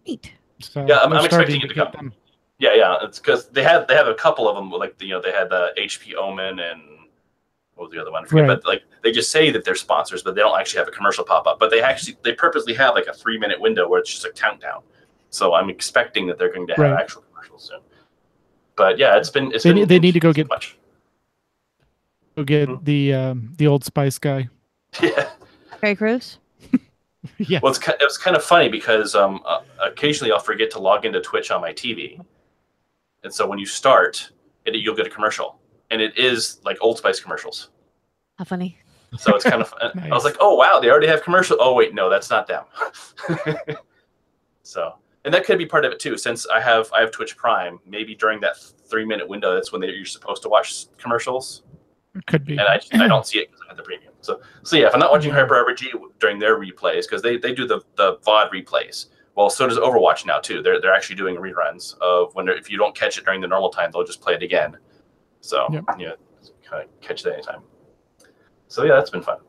Neat.
So yeah, I'm expecting it to come. Them. Yeah, it's because they have a couple of them. Like they had the HP Omen and what was the other one? I forget. But like they just say that they're sponsors, but they don't actually have a commercial pop up. But they purposely have like a 3-minute window where it's just a countdown. So I'm expecting that they're going to have actual commercials soon. But yeah, they
need to go get
much.
Go get the Old Spice guy.
Yeah.
Terry Crews.
Yeah.
Well, it was kind of funny because occasionally I'll forget to log into Twitch on my TV, and so when you start, you'll get a commercial, and it is like Old Spice commercials.
How funny!
So it's kind of.
Nice.
I was like, oh wow, they already have commercial. Oh wait, no, that's not them. So, and that could be part of it too, since I have Twitch Prime. Maybe during that 3-minute window, that's when you're supposed to watch commercials.
It could be,
and I don't see it because I have the premium. So yeah, if I'm not watching Hyper RPG during their replays, because they do the VOD replays. Well, so does Overwatch now too. They're actually doing reruns of if you don't catch it during the normal time, they'll just play it again. So kind of catch it anytime. So yeah, that's been fun.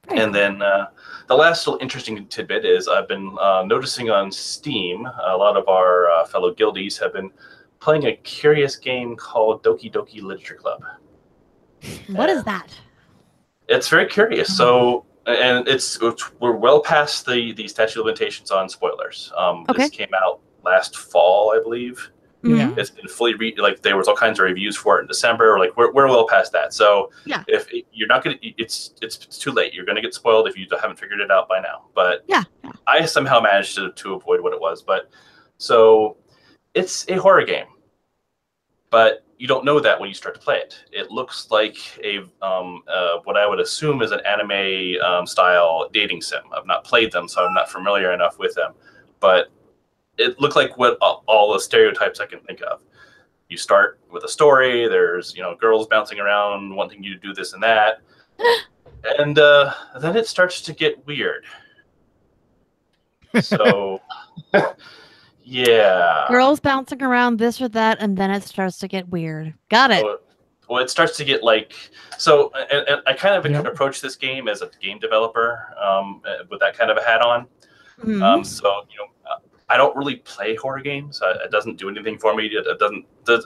And then the last little interesting tidbit is I've been noticing on Steam, a lot of our fellow guildies have been playing a curious game called Doki Doki Literature Club.
What is that?
It's very curious. So, and we're well past the statute of limitations on spoilers. This came out last fall, I believe.
Yeah.
It's been fully there was all kinds of reviews for it in December. Like we're well past that. So if you're not gonna, it's too late. You're gonna get spoiled if you haven't figured it out by now. But I somehow managed to avoid what it was. But so it's a horror game, but you don't know that when you start to play it. It looks like a what I would assume is an anime style dating sim. I've not played them, so I'm not familiar enough with them. But it looked like what all the stereotypes I can think of. You start with a story. There's girls bouncing around wanting you to do this and that, and then it starts to get weird. So. Yeah.
Girls bouncing around this or that, and then it starts to get weird. Got it.
Well, it starts to get so, and I kind of approach this game as a game developer with that kind of a hat on.
Mm-hmm.
So, I don't really play horror games. It doesn't do anything for me.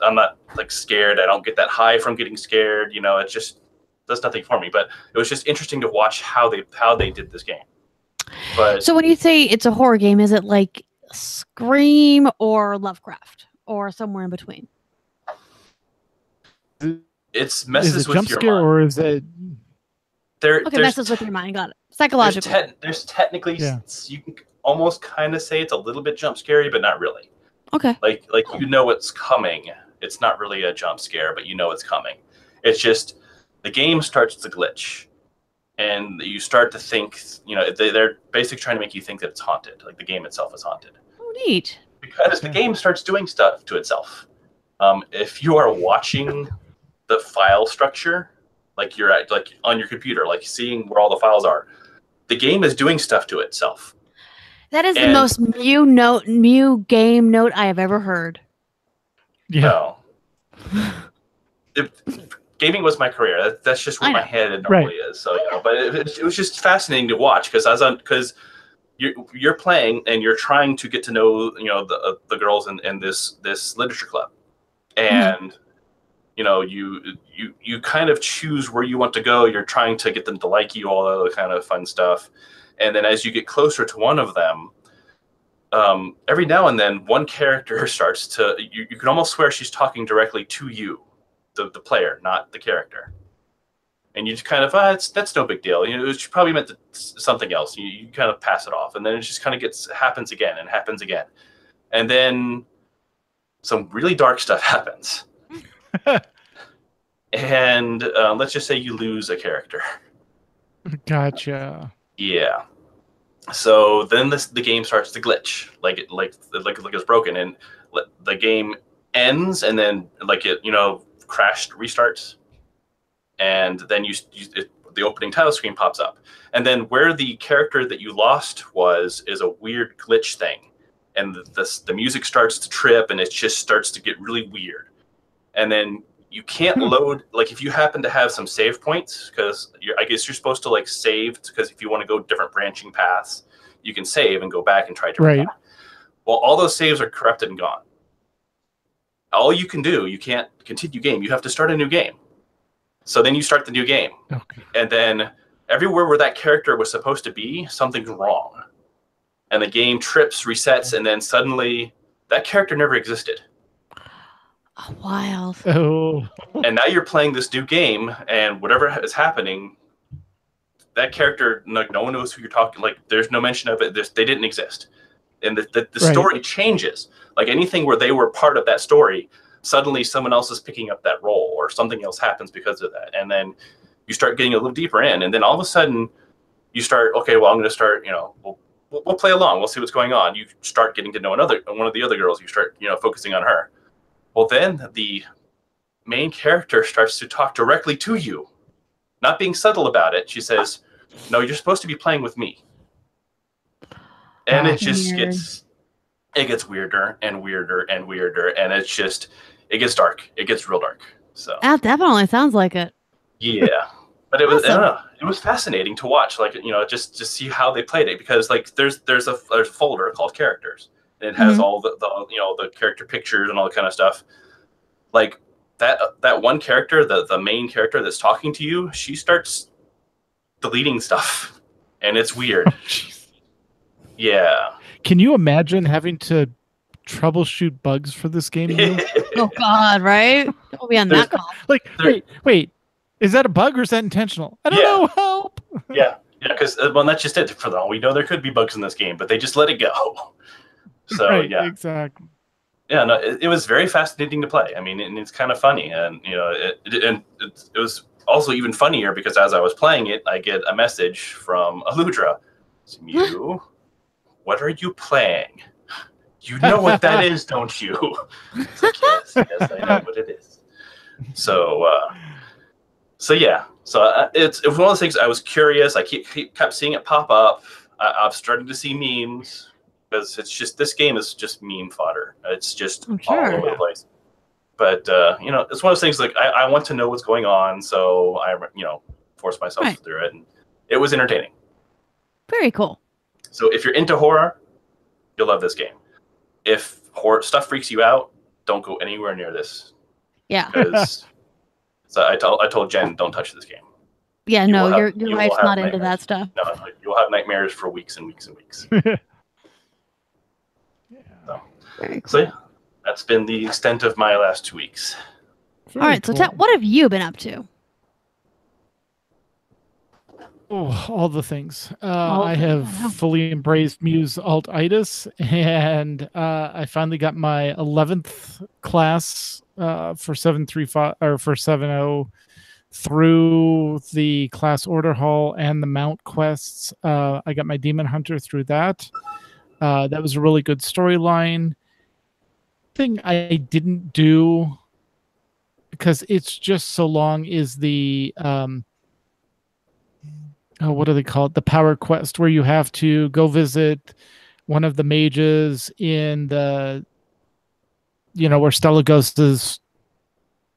I'm not scared. I don't get that high from getting scared. It just does nothing for me. But it was just interesting to watch how they did this game. But
so when you say it's a horror game, is it like Scream or Lovecraft or somewhere in between?
It's messes with
jump
your
scare
mind.
Or is it
messes with your mind. Got it. Psychological.
There's technically you can almost kind of say it's a little bit jump scary, but not really.
Okay.
Like it's coming. It's not really a jump scare, but it's coming. It's just the game starts to glitch. And you start to think, they're basically trying to make you think that it's haunted. Like the game itself is haunted.
Oh, neat.
Because the game starts doing stuff to itself. If you are watching the file structure, you're on your computer, seeing where all the files are, the game is doing stuff to itself.
That is the most Mew game note I have ever heard.
Yeah.
Well, gaming was my career. That's just where my head normally is. So but it was just fascinating to watch because you're playing and you're trying to get to know the girls in this literature club, and you kind of choose where you want to go. You're trying to get them to like you, all that other kind of fun stuff. And then as you get closer to one of them, every now and then one character starts to, you can almost swear she's talking directly to you, the player, not the character. And you just kind of, that's no big deal. She probably meant something else. You kind of pass it off. And then it just kind of happens again and happens again. And then some really dark stuff happens. And let's just say you lose a character.
Gotcha.
Yeah. So then the game starts to glitch, like it's broken, and the game ends, and then crashed, restarts, and then the opening title screen pops up, and then where the character that you lost is a weird glitch thing, and the music starts to trip, and it just starts to get really weird, and then you can't load, like if you happen to have some save points, because I guess you're supposed to save, because if you want to go different branching paths, you can save and go back and try different paths. Well, all those saves are corrupted and gone. All you can do, you can't continue game. You have to start a new game. So then you start the new game. Okay. And then everywhere where that character was supposed to be, something's wrong. And the game trips, resets, and then suddenly that character never existed.
Oh, wild.
Oh.
And now you're playing this new game, and whatever is happening, that character, no one knows who you're talking. There's no mention of it. They didn't exist, and the story changes. Like anything where they were part of that story, suddenly someone else is picking up that role, or something else happens because of that. And then you start getting a little deeper in, and then all of a sudden you start. Okay, well, I'm going to start. We'll play along. We'll see what's going on. You start getting to know one of the other girls. You start focusing on her. Well, then the main character starts to talk directly to you, not being subtle about it. She says, "No, you're supposed to be playing with me." And it just gets weirder and weirder and weirder, and it gets dark. It gets real dark. So
that definitely sounds like it.
Yeah, but it was it was fascinating to watch. Just to see how they played it, because there's a folder called characters. It has all the character pictures and all that kind of stuff. Like that one character, the main character that's talking to you, she starts deleting stuff, and it's weird. Oh, yeah.
Can you imagine having to troubleshoot bugs for this game?
Oh God, right? We'll be on that call.
Wait, is that a bug or is that intentional? I don't know. Help.
Yeah, because that's just it. For all we know, there could be bugs in this game, but they just let it go. So yeah,
exactly.
Yeah, no, it was very fascinating to play. I mean, and it's kind of funny, and it was also even funnier because as I was playing it, I get a message from Aludra. Mew, what are you playing? You know what that is, don't you? It's like, yes, I know what it is. So yeah, so it was one of those things. I was curious. I kept seeing it pop up. I've started to see memes. Because it's just, this game is just meme fodder. It's just all over the place. But it's one of those things. Like I want to know what's going on, so I force myself through it, and it was entertaining.
Very cool.
So if you're into horror, you'll love this game. If horror stuff freaks you out, don't go anywhere near this.
Yeah.
Because so I told Jen, don't touch this game.
Yeah, your wife's not into that stuff.
No, you'll have nightmares for weeks and weeks and weeks. So yeah, that's been the extent of my last 2 weeks.
All right, so what have you been up to?
Oh, all the things. I have fully embraced Muse Alt-itis, and I finally got my 11th class for 735 or for 7.0 through the class order hall and the mount quests. I got my Demon Hunter through that. That was a really good storyline. Thing I didn't do because it's just so long is the what do they call it? The power quest, where you have to go visit one of the mages in the where Stella Ghost is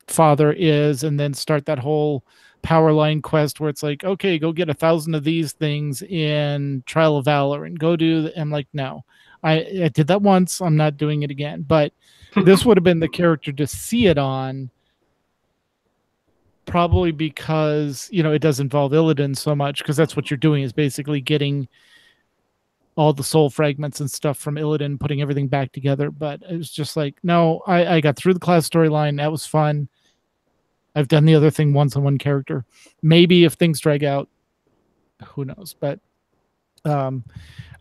father is, and then start that whole power line quest where it's like, okay, go get 1,000 of these things in Trial of Valor and go do. I'm like, no, I did that once. I'm not doing it again. But this would have been the character to see it on, probably because, you know, it does involve Illidan so much, because that's what you're doing is basically getting all the soul fragments and stuff from Illidan, putting everything back together. But it was just like, no, I got through the class storyline. That was fun. I've done the other thing once on one character. Maybe if things drag out, who knows? But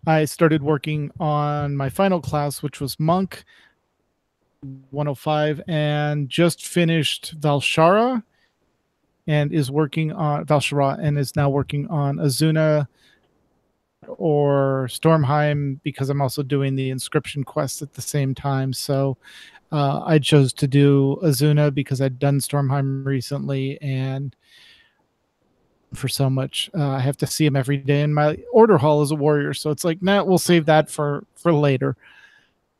I started working on my final class, which was Monk 105, and just finished Valshara and is working on Valshara and is now working on Azuna or Stormheim, because I'm also doing the inscription quest at the same time. So I chose to do Azuna because I'd done Stormheim recently, and for so much I have to see him every day in my order hall as a warrior. So it's like, nah, we'll save that for later.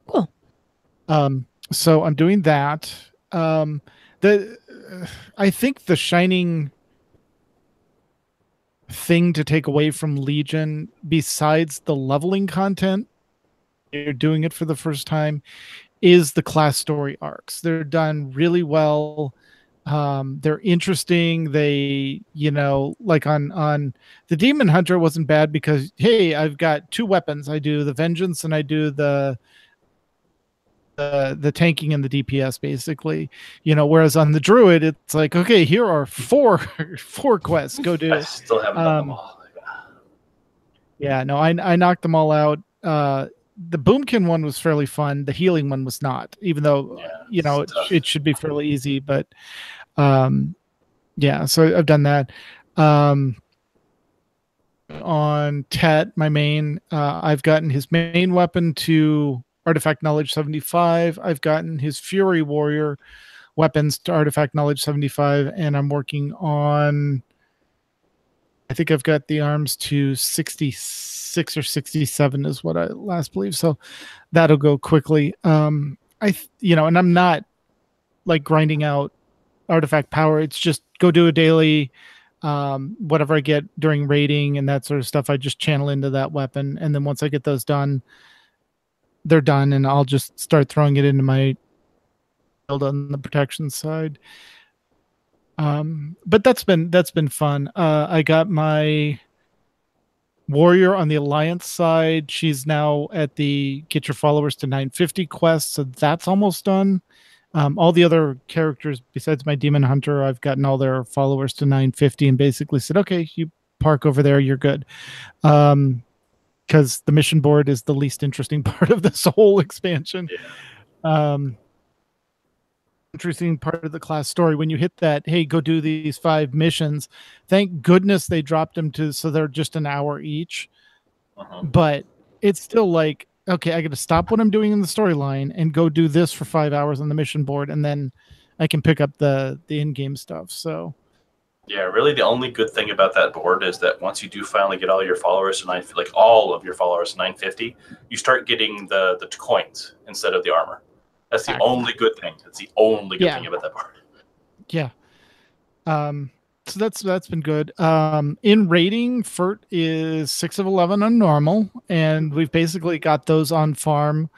Cool.
So I'm doing that. I think the shining thing to take away from Legion, besides the leveling content, you're doing it for the first time, is the class story arcs. They're done really well. They're interesting. They, you know, like on the Demon Hunter wasn't bad because, hey, I've got 2 weapons. I do the Vengeance and I do the tanking and the DPS, basically, you know, whereas on the Druid it's like, okay, here are 4 quests, go do.
I still haven't done them all.
Yeah, no, I knocked them all out. The Boomkin one was fairly fun. The healing one was not, even though, you know, it should be fairly easy, but yeah, so I've done that. On Tet, my main, I've gotten his main weapon to Artifact Knowledge 75. I've gotten his Fury Warrior weapons to Artifact Knowledge 75, and I'm working on, I think I've got the arms to 66 or 67 is what I last believe. So that'll go quickly. You know, and I'm not like grinding out artifact power. It's just go do a daily, whatever I get during raiding and that sort of stuff, I just channel into that weapon. And then once I get those done, they're done, and I'll just start throwing it into my build on the protection side. But that's been fun. I got my warrior on the Alliance side. She's now at the get your followers to 950 quest, so that's almost done. All the other characters besides my Demon Hunter, I've gotten all their followers to 950 and basically said, okay, you park over there, you're good. Because the mission board is the least interesting part of this whole expansion. Yeah. Interesting part of the class story, when you hit that, hey, go do these 5 missions, thank goodness they dropped them to so they're just an hour each. But it's still like, okay, I got to stop what I'm doing in the storyline and go do this for 5 hours on the mission board, and then I can pick up the in-game stuff. So
yeah, really the only good thing about that board is that once you do finally get all your followers to all of your followers to 950, you start getting the coins instead of the armor. That's the only good thing. That's the only good thing about that board.
Yeah. So that's been good. In rating, Fert is 6 of 11 on normal, and we've basically got those on farm.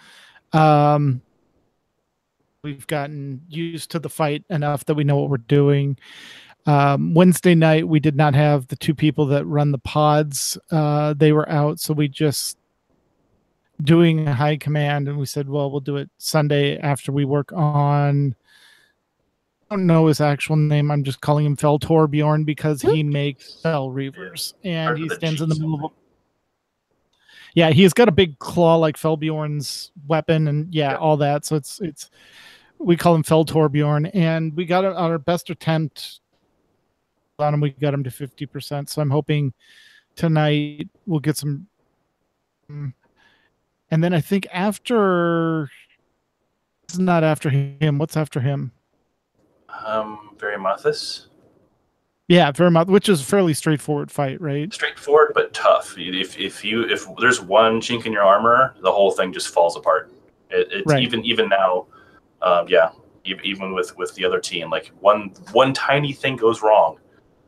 We've gotten used to the fight enough that we know what we're doing. Wednesday night, we did not have the 2 people that run the pods. They were out, so we just doing a high command, and we said, well, we'll do it Sunday after we work on, I don't know his actual name, I'm just calling him Fel Torbjorn because he makes Fel Reavers, and he stands in the middle of yeah, he's got a big claw like Felbjorn's weapon, and all that. So it's we call him Fel Torbjorn, and we got our best attempt on him. We got him to 50%. So I'm hoping tonight we'll get some. And then I think after, it's not after him. What's after him?
Varimathus.
Yeah, Varimathus, which is a fairly straightforward fight, right?
Straightforward but tough. If there's one chink in your armor, the whole thing just falls apart. It's right. Even now, even with the other team. Like one tiny thing goes wrong,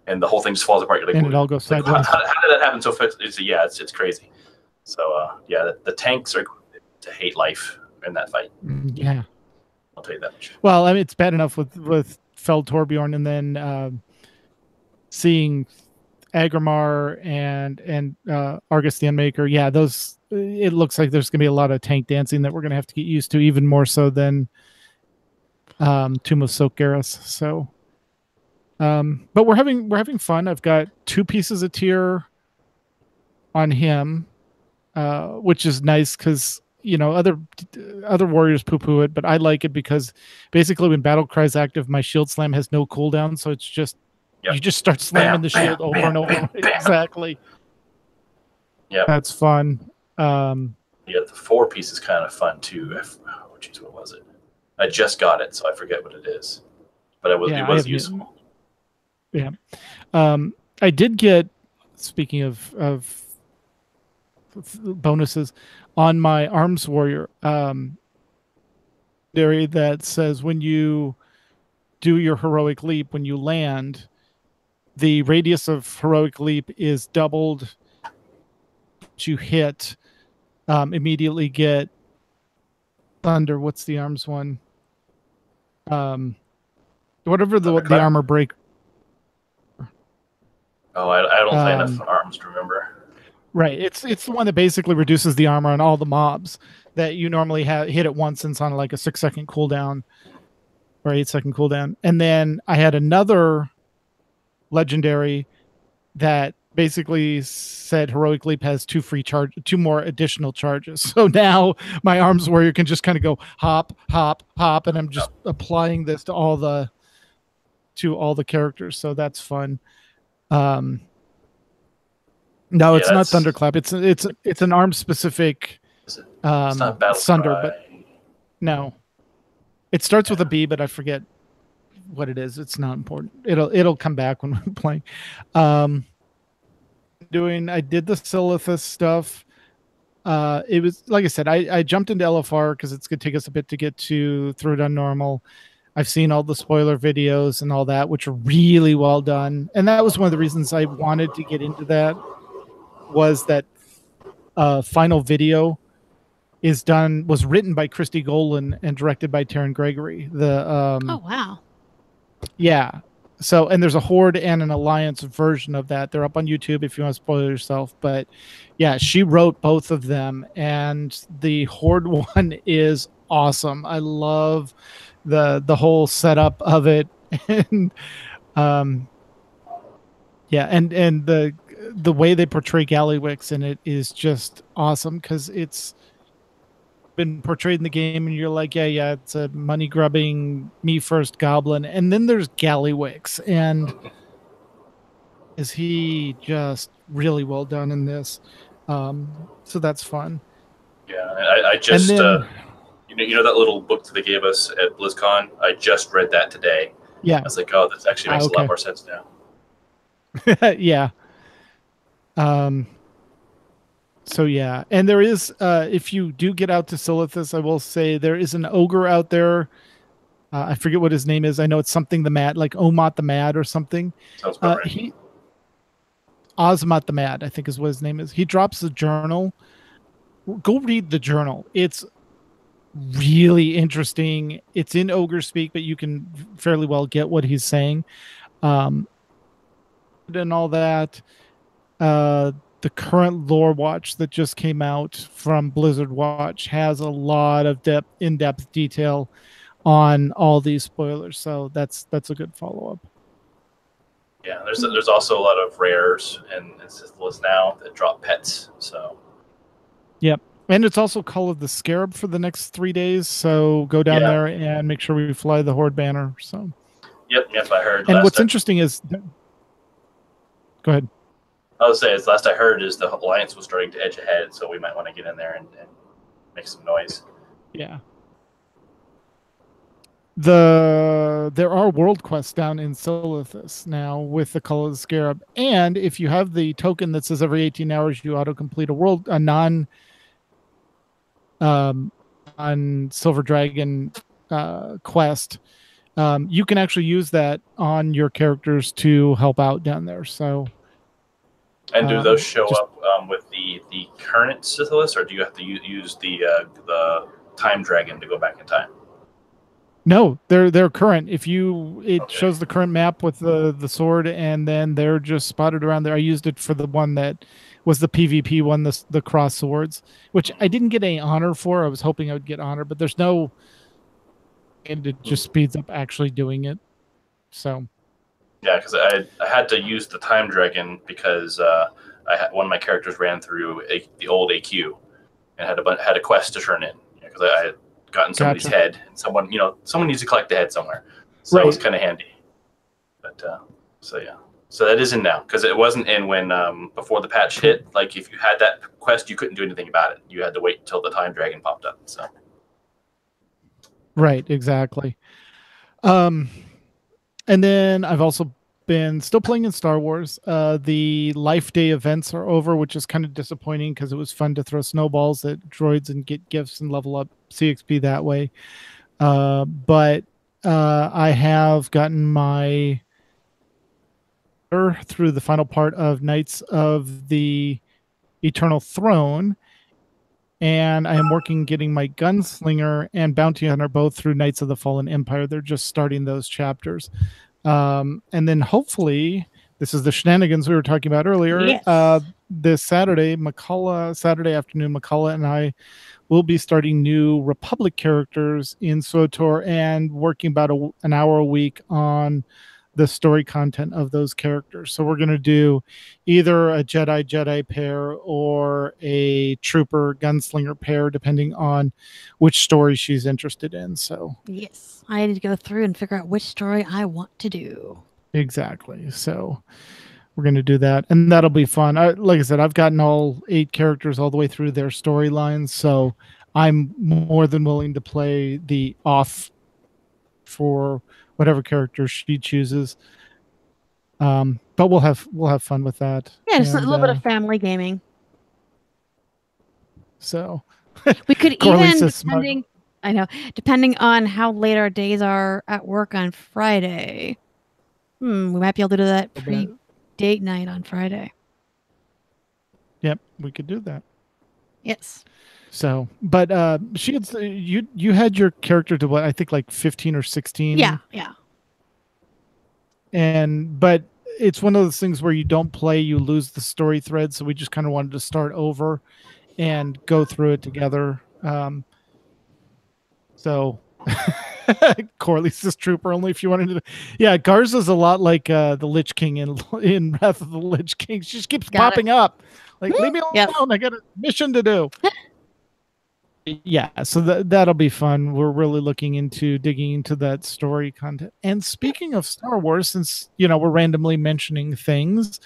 and the whole thing just falls apart. You're like,
and it all goes
like,
sideways.
how did that happen so fast? It's crazy. So the tanks are to hate life in that fight.
Yeah,
I'll tell you that much.
well, I mean, it's bad enough with Feld Torbjorn, and then seeing Agrimar and Argus the Unmaker. Yeah, those. It looks like there's going to be a lot of tank dancing that we're going to have to get used to, even more so than Tomb of Soak-Garrus. So, but we're having fun. I've got 2 pieces of tier on him, which is nice because other warriors poo-poo it, but I like it because basically when Battle Cry's active, my Shield Slam has no cooldown, so it's just you just start slamming the shield over and over. Exactly.
Yeah,
that's fun.
The 4 piece is kind of fun too. Oh, geez, what was it? I just got it, so I forget what it is. But it was useful.
Yeah. I did get, speaking of bonuses, on my Arms Warrior, that says when you do your heroic leap, when you land, the radius of heroic leap is doubled. You hit, immediately get thunder. What's the arms one? Whatever the armor break.
Oh, I don't play enough arms to remember.
Right, it's the one that basically reduces the armor on all the mobs that you normally hit it once, and it's on like a 6-second cooldown or 8-second cooldown. And then I had another legendary that basically said heroic leap has 2 more additional charges. So now my Arms Warrior can just kind of go hop, hop, hop, and I'm just applying this to all the characters. So that's fun. No, it's not Thunderclap. It's an arm specific
it's not Battle
Sunder,
Cry.
but no. It starts with a B, but I forget what it is. It's not important. It'll come back when we're playing. I did the Silithus stuff. It was like I said, I jumped into LFR because it's gonna take us a bit to get through it on normal. I've seen all the spoiler videos and all that, which are really well done. And that was one of the reasons I wanted to get into that, was that final video was written by Christy Golan and directed by Taryn Gregory.
Oh wow.
Yeah. So, and there's a Horde and an Alliance version of that. They're up on YouTube if you want to spoil it yourself. But yeah, she wrote both of them, and the Horde one is awesome. I love the whole setup of it, and yeah, and the way they portray Gallywix in it is just awesome, because it's been portrayed in the game and you're like, yeah, it's a money grubbing me first goblin, and then there's Gallywix, and is he just really well done in this? So that's fun.
Yeah, I just you know that little book that they gave us at BlizzCon, I just read that today.
Yeah,
I was like, oh, this actually makes a lot more sense now.
Yeah. So yeah, and there is, if you do get out to Silithus, I will say there is an ogre out there. I forget what his name is. I know it's something the Mad, like Omot the Mad or something.
Sounds about right.
Osmot the Mad, I think is what his name is. He drops a journal. Go read the journal. It's really interesting. It's in ogre speak, but you can fairly well get what he's saying. And all that. The current lore watch that just came out from Blizzard Watch has a lot of in-depth detail on all these spoilers, so that's a good follow-up.
Yeah, there's also a lot of rares and Syphilis now that drop pets. So
yep, and it's also Call of the Scarab for the next 3 days, so go down there and make sure we fly the Horde banner. So
yep, I heard.
And what's interesting is, go ahead.
I was saying, last I heard is the Alliance was starting to edge ahead, so we might want to get in there and make some noise.
Yeah. There are world quests down in Silithus now with the Call of the Scarab, and if you have the token that says every 18 hours you auto-complete a non Silver Dragon quest, you can actually use that on your characters to help out down there. So,
and do those show up with the current Sithilus, or do you have to use the time dragon to go back in time?
No, they're current. It shows the current map with the sword, and then they're just spotted around there. I used it for the one that was the PvP one, the cross swords, which I didn't get any honor for. I was hoping I would get honor, but there's no, and it just speeds up actually doing it. So
yeah, because I had to use the time dragon because one of my characters ran through the old AQ and had a quest to turn in because I had gotten somebody's head, and someone needs to collect the head somewhere, so it was kind of handy. But so that is in now, because it wasn't in when before the patch hit. Like if you had that quest, you couldn't do anything about it. You had to wait until the time dragon popped up. So
right, exactly. And then I've also been still playing in Star Wars. The Life Day events are over, which is kind of disappointing because it was fun to throw snowballs at droids and get gifts and level up CXP that way. But I have gotten my through the final part of Knights of the Eternal Throne, and I am working getting my Gunslinger and Bounty Hunter both through Knights of the Fallen Empire. They're just starting those chapters. And then hopefully, this is the shenanigans we were talking about earlier.
Yes.
This Saturday afternoon, McCullough and I will be starting new Republic characters in SWTOR and working about an hour a week on the story content of those characters. So we're going to do either a Jedi pair or a Trooper Gunslinger pair, depending on which story she's interested in. So
yes, I need to go through and figure out which story I want to do.
Exactly. So we're going to do that, and that'll be fun. Like I said, I've gotten all 8 characters all the way through their storylines, so I'm more than willing to play the off for whatever character she chooses. But we'll have fun with that.
Yeah, just a little bit of family gaming.
So
we could even, depending on how late our days are at work on Friday. We might be able to do that pre-date night on Friday.
Yep, we could do that.
Yes.
So, but she had you had your character to what I think like 15 or 16.
Yeah.
But it's one of those things where you don't play, you lose the story thread. So we just kind of wanted to start over and go through it together. So Corley says Trooper only if you wanted to. Yeah, Garza's a lot like the Lich King in Wrath of the Lich King. She just keeps popping up. Like, leave me alone. Yep. I got a mission to do. Yeah, so that'll be fun. We're really looking into digging into that story content. And speaking of Star Wars, since we're randomly mentioning things,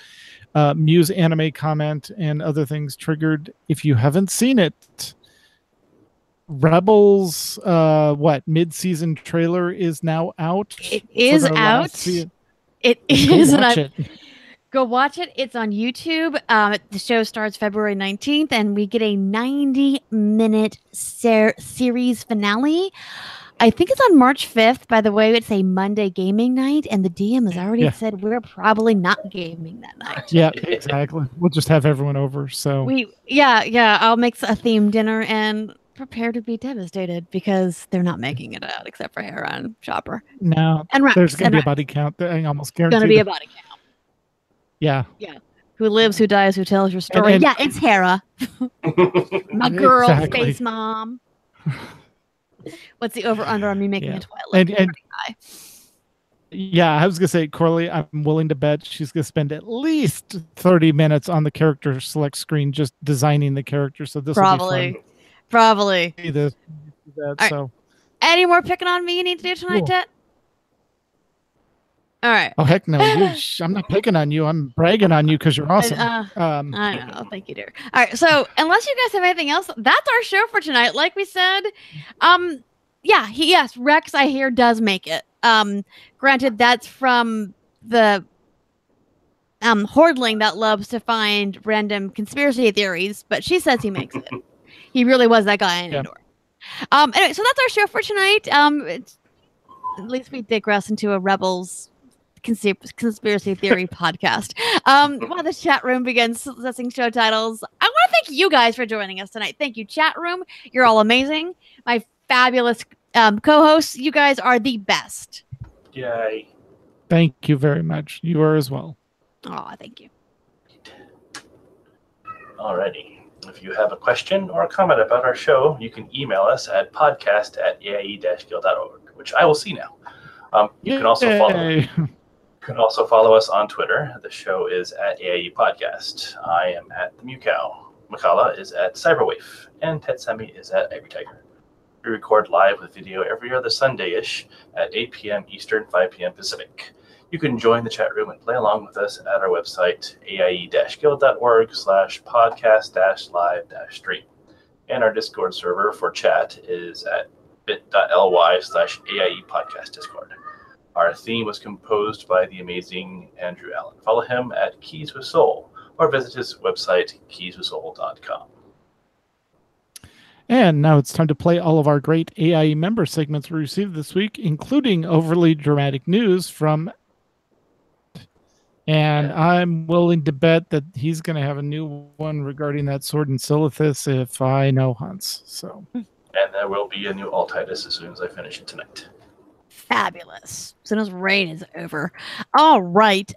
Muse anime comment and other things triggered. If you haven't seen it, Rebels mid-season trailer is now out.
It is out. It is, and go watch it. It's on YouTube. The show starts February 19th, and we get a 90-minute series finale. I think it's on March 5th. By the way, it's a Monday gaming night, and the DM has already said we're probably not gaming that night.
Yeah, exactly. We'll just have everyone over. So
I'll make a themed dinner and prepare to be devastated because they're not making it out except for Heron, Chopper.
No,
and Rex,
there's going to be a body count. I almost guarantee.
Going to be a body count.
Yeah.
Who lives, who dies, who tells your story. And it's Hera. My girl, Space Mom. What's the over-under on me making a Twilight?
I was going to say, Corley, I'm willing to bet she's going to spend at least 30 minutes on the character select screen just designing the character. So this will be fun.
Probably.
So.
Any more picking on me you need to do tonight, Tet? All right.
Oh, heck no. I'm not picking on you. I'm bragging on you because you're awesome.
I know. Thank you, dear. All right. So unless you guys have anything else, that's our show for tonight. Like we said, Rex, I hear, does make it. Granted, that's from the Hordling that loves to find random conspiracy theories, but she says he makes it. He really was that guy in Endor. Anyway, so that's our show for tonight. At least we digress into a Rebels conspiracy theory podcast. While the chat room begins suggesting show titles, I want to thank you guys for joining us tonight. Thank you, chat room. You're all amazing. My fabulous co-hosts. You guys are the best.
Yay.
Thank you very much. You are as well.
Oh, thank you.
Alrighty. If you have a question or a comment about our show, you can email us at podcast@aie-guild.org, which I will see now. You can also follow us on Twitter. The show is at AIE Podcast. I am at the Mewcow. Makala is at Cyberwaif, and Tetsemi is at Ivory Tiger. We record live with video every other Sunday-ish at 8 p.m. Eastern, 5 p.m. Pacific. You can join the chat room and play along with us at our website, aie-guild.org/podcast-live-stream. And our Discord server for chat is at bit.ly/AIE Podcast Discord. Our theme was composed by the amazing Andrew Allen. Follow him at Keys with Soul or visit his website, keyswithsoul.com.
And now it's time to play all of our great AIE member segments we received this week, including overly dramatic news from... And I'm willing to bet that he's going to have a new one regarding that sword in Silithus if I know Hunts. So,
and there will be a new Altitis as soon as I finish it tonight.
Fabulous. As soon as rain is over. All right.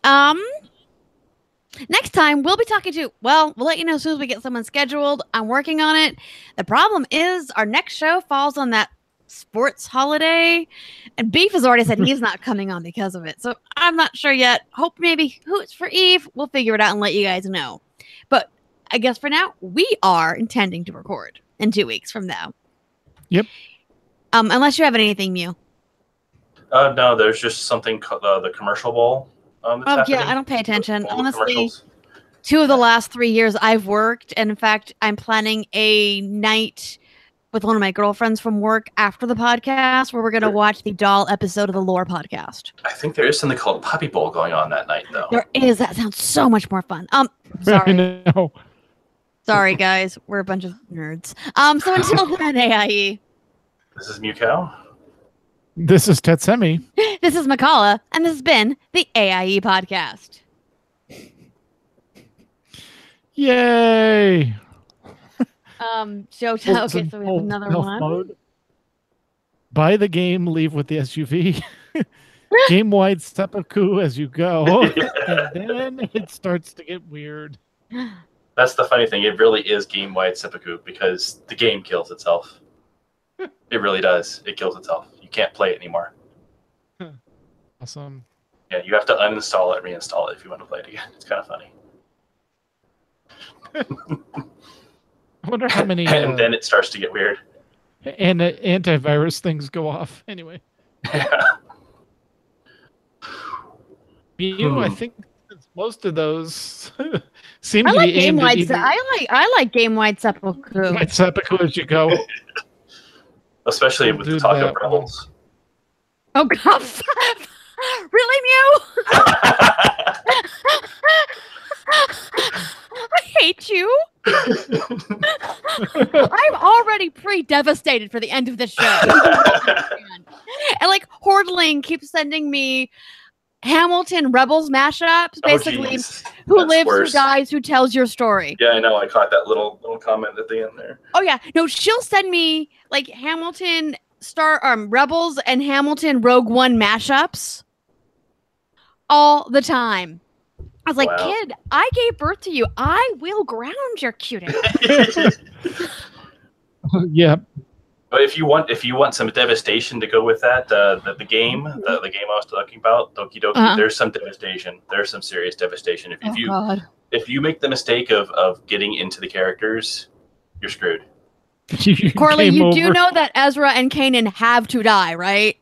Next time we'll be talking to, we'll let you know as soon as we get someone scheduled. I'm working on it. The problem is our next show falls on that sports holiday, and Beef has already said he's not coming on because of it. So I'm not sure yet. Hope maybe Hoots for Eve. We'll figure it out and let you guys know. But I guess for now, we are intending to record in 2 weeks from now.
Yep.
Unless you have anything, Mew.
No, there's just something the commercial bowl.
Yeah, I don't pay attention. Honestly, 2 of the last 3 years I've worked, and in fact, I'm planning a night with one of my girlfriends from work after the podcast where we're going to watch the doll episode of the Lore podcast.
I think there is something called Puppy Bowl going on that night, though.
There is. That sounds so much more fun. Sorry.
No.
Sorry, guys. We're a bunch of nerds. So until then, AIE.
This is Mewcow.
This is Tetsemi.
This is Makala, and this has been the AIE Podcast.
Yay!
Okay, so we have another one. Mode.
Buy the game, leave with the SUV. Game-wide seppuku as you go. And then it starts to get weird.
That's the funny thing. It really is game-wide seppuku because the game kills itself. It really does. It kills itself. You can't play it anymore.
Awesome.
Yeah, you have to uninstall it, reinstall it if you want to play it again. It's kind of funny.
I wonder how many...
and then it starts to get weird.
And antivirus things go off anyway.
Yeah.
I think most of those seem
to
be aimed at
either... I like game-wide seppuku.
Game-wide seppuku as you go.
Especially with the Taco Rebels.
Oh, God. Really, Mew? I hate you. I'm already pretty-devastated for the end of the show. And like Hordling keeps sending me Hamilton Rebels mashups, basically who lives, who dies, who tells your story.
Yeah, I know. I caught that little comment at the end there.
Oh yeah, no, she'll send me like Hamilton Rebels and Hamilton Rogue One mashups all the time. I was like, wow. Kid, I gave birth to you. I will ground your cutie.
Yeah.
But if you want some devastation to go with that, the game I was talking about, Doki Doki, there's some devastation. There's some serious devastation. If you make the mistake of getting into the characters, you're screwed.
Corley, you do know that Ezra and Kanan have to die, right?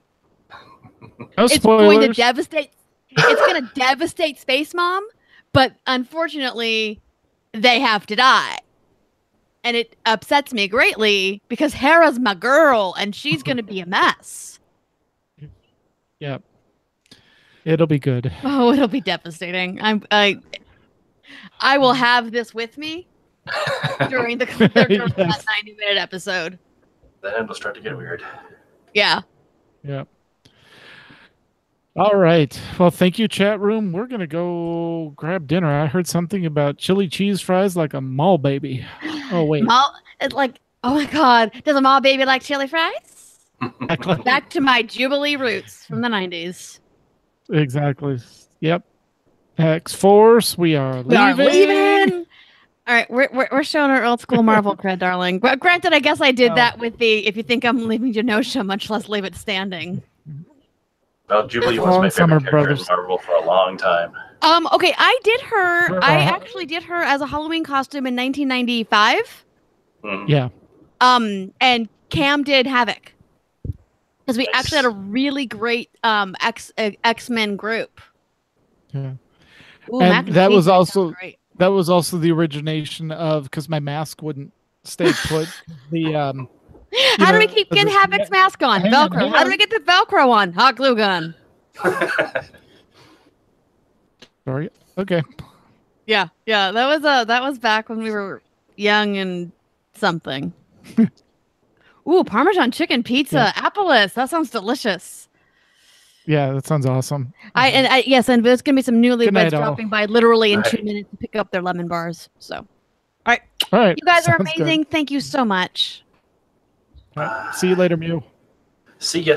No
it's
spoilers.
Going to devastate. It's going to devastate Space Mom, but unfortunately, they have to die. And it upsets me greatly because Hera's my girl and she's going to be a mess.
Yep. It'll be good.
Oh, it'll be devastating. I will have this with me during that 90-minute episode.
Then it'll start to get weird.
Yeah.
Yeah. All right. Well, thank you, chat room. We're gonna go grab dinner. I heard something about chili cheese fries like a mall baby. Oh wait.
It's like, oh my God, does a mall baby like chili fries? Back to my Jubilee roots from the 90s.
Exactly. Yep. X-Force, we are leaving.
All right, we're showing our old school Marvel cred, darling. Granted, I guess I did that with the if you think I'm leaving you no show, much less leave it standing.
Well, Jubilee was my favorite character in Marvel for a long time.
Okay, I did her. I actually did her as a Halloween costume in 1995.
Mhm.
Yeah.
And Cam did Havoc because we actually had a really great X-Men group.
Yeah.
Ooh,
And that was also
great.
that was also the origination of because my mask wouldn't stay put. The
How do we keep getting Havoc's mask on? Velcro. How do we get the Velcro on? Hot glue gun.
Sorry. Okay.
Yeah. That was back when we were young and something. Ooh, Parmesan chicken pizza, Apple's. That sounds delicious.
Yeah, that sounds awesome.
Yes, and there's gonna be some newlyweds dropping by literally in 2
Right.
minutes to pick up their lemon bars. So, all right,
All right.
you guys are
Sounds good.
amazing. Thank you so much.
All right. See you later, Mew.
See ya.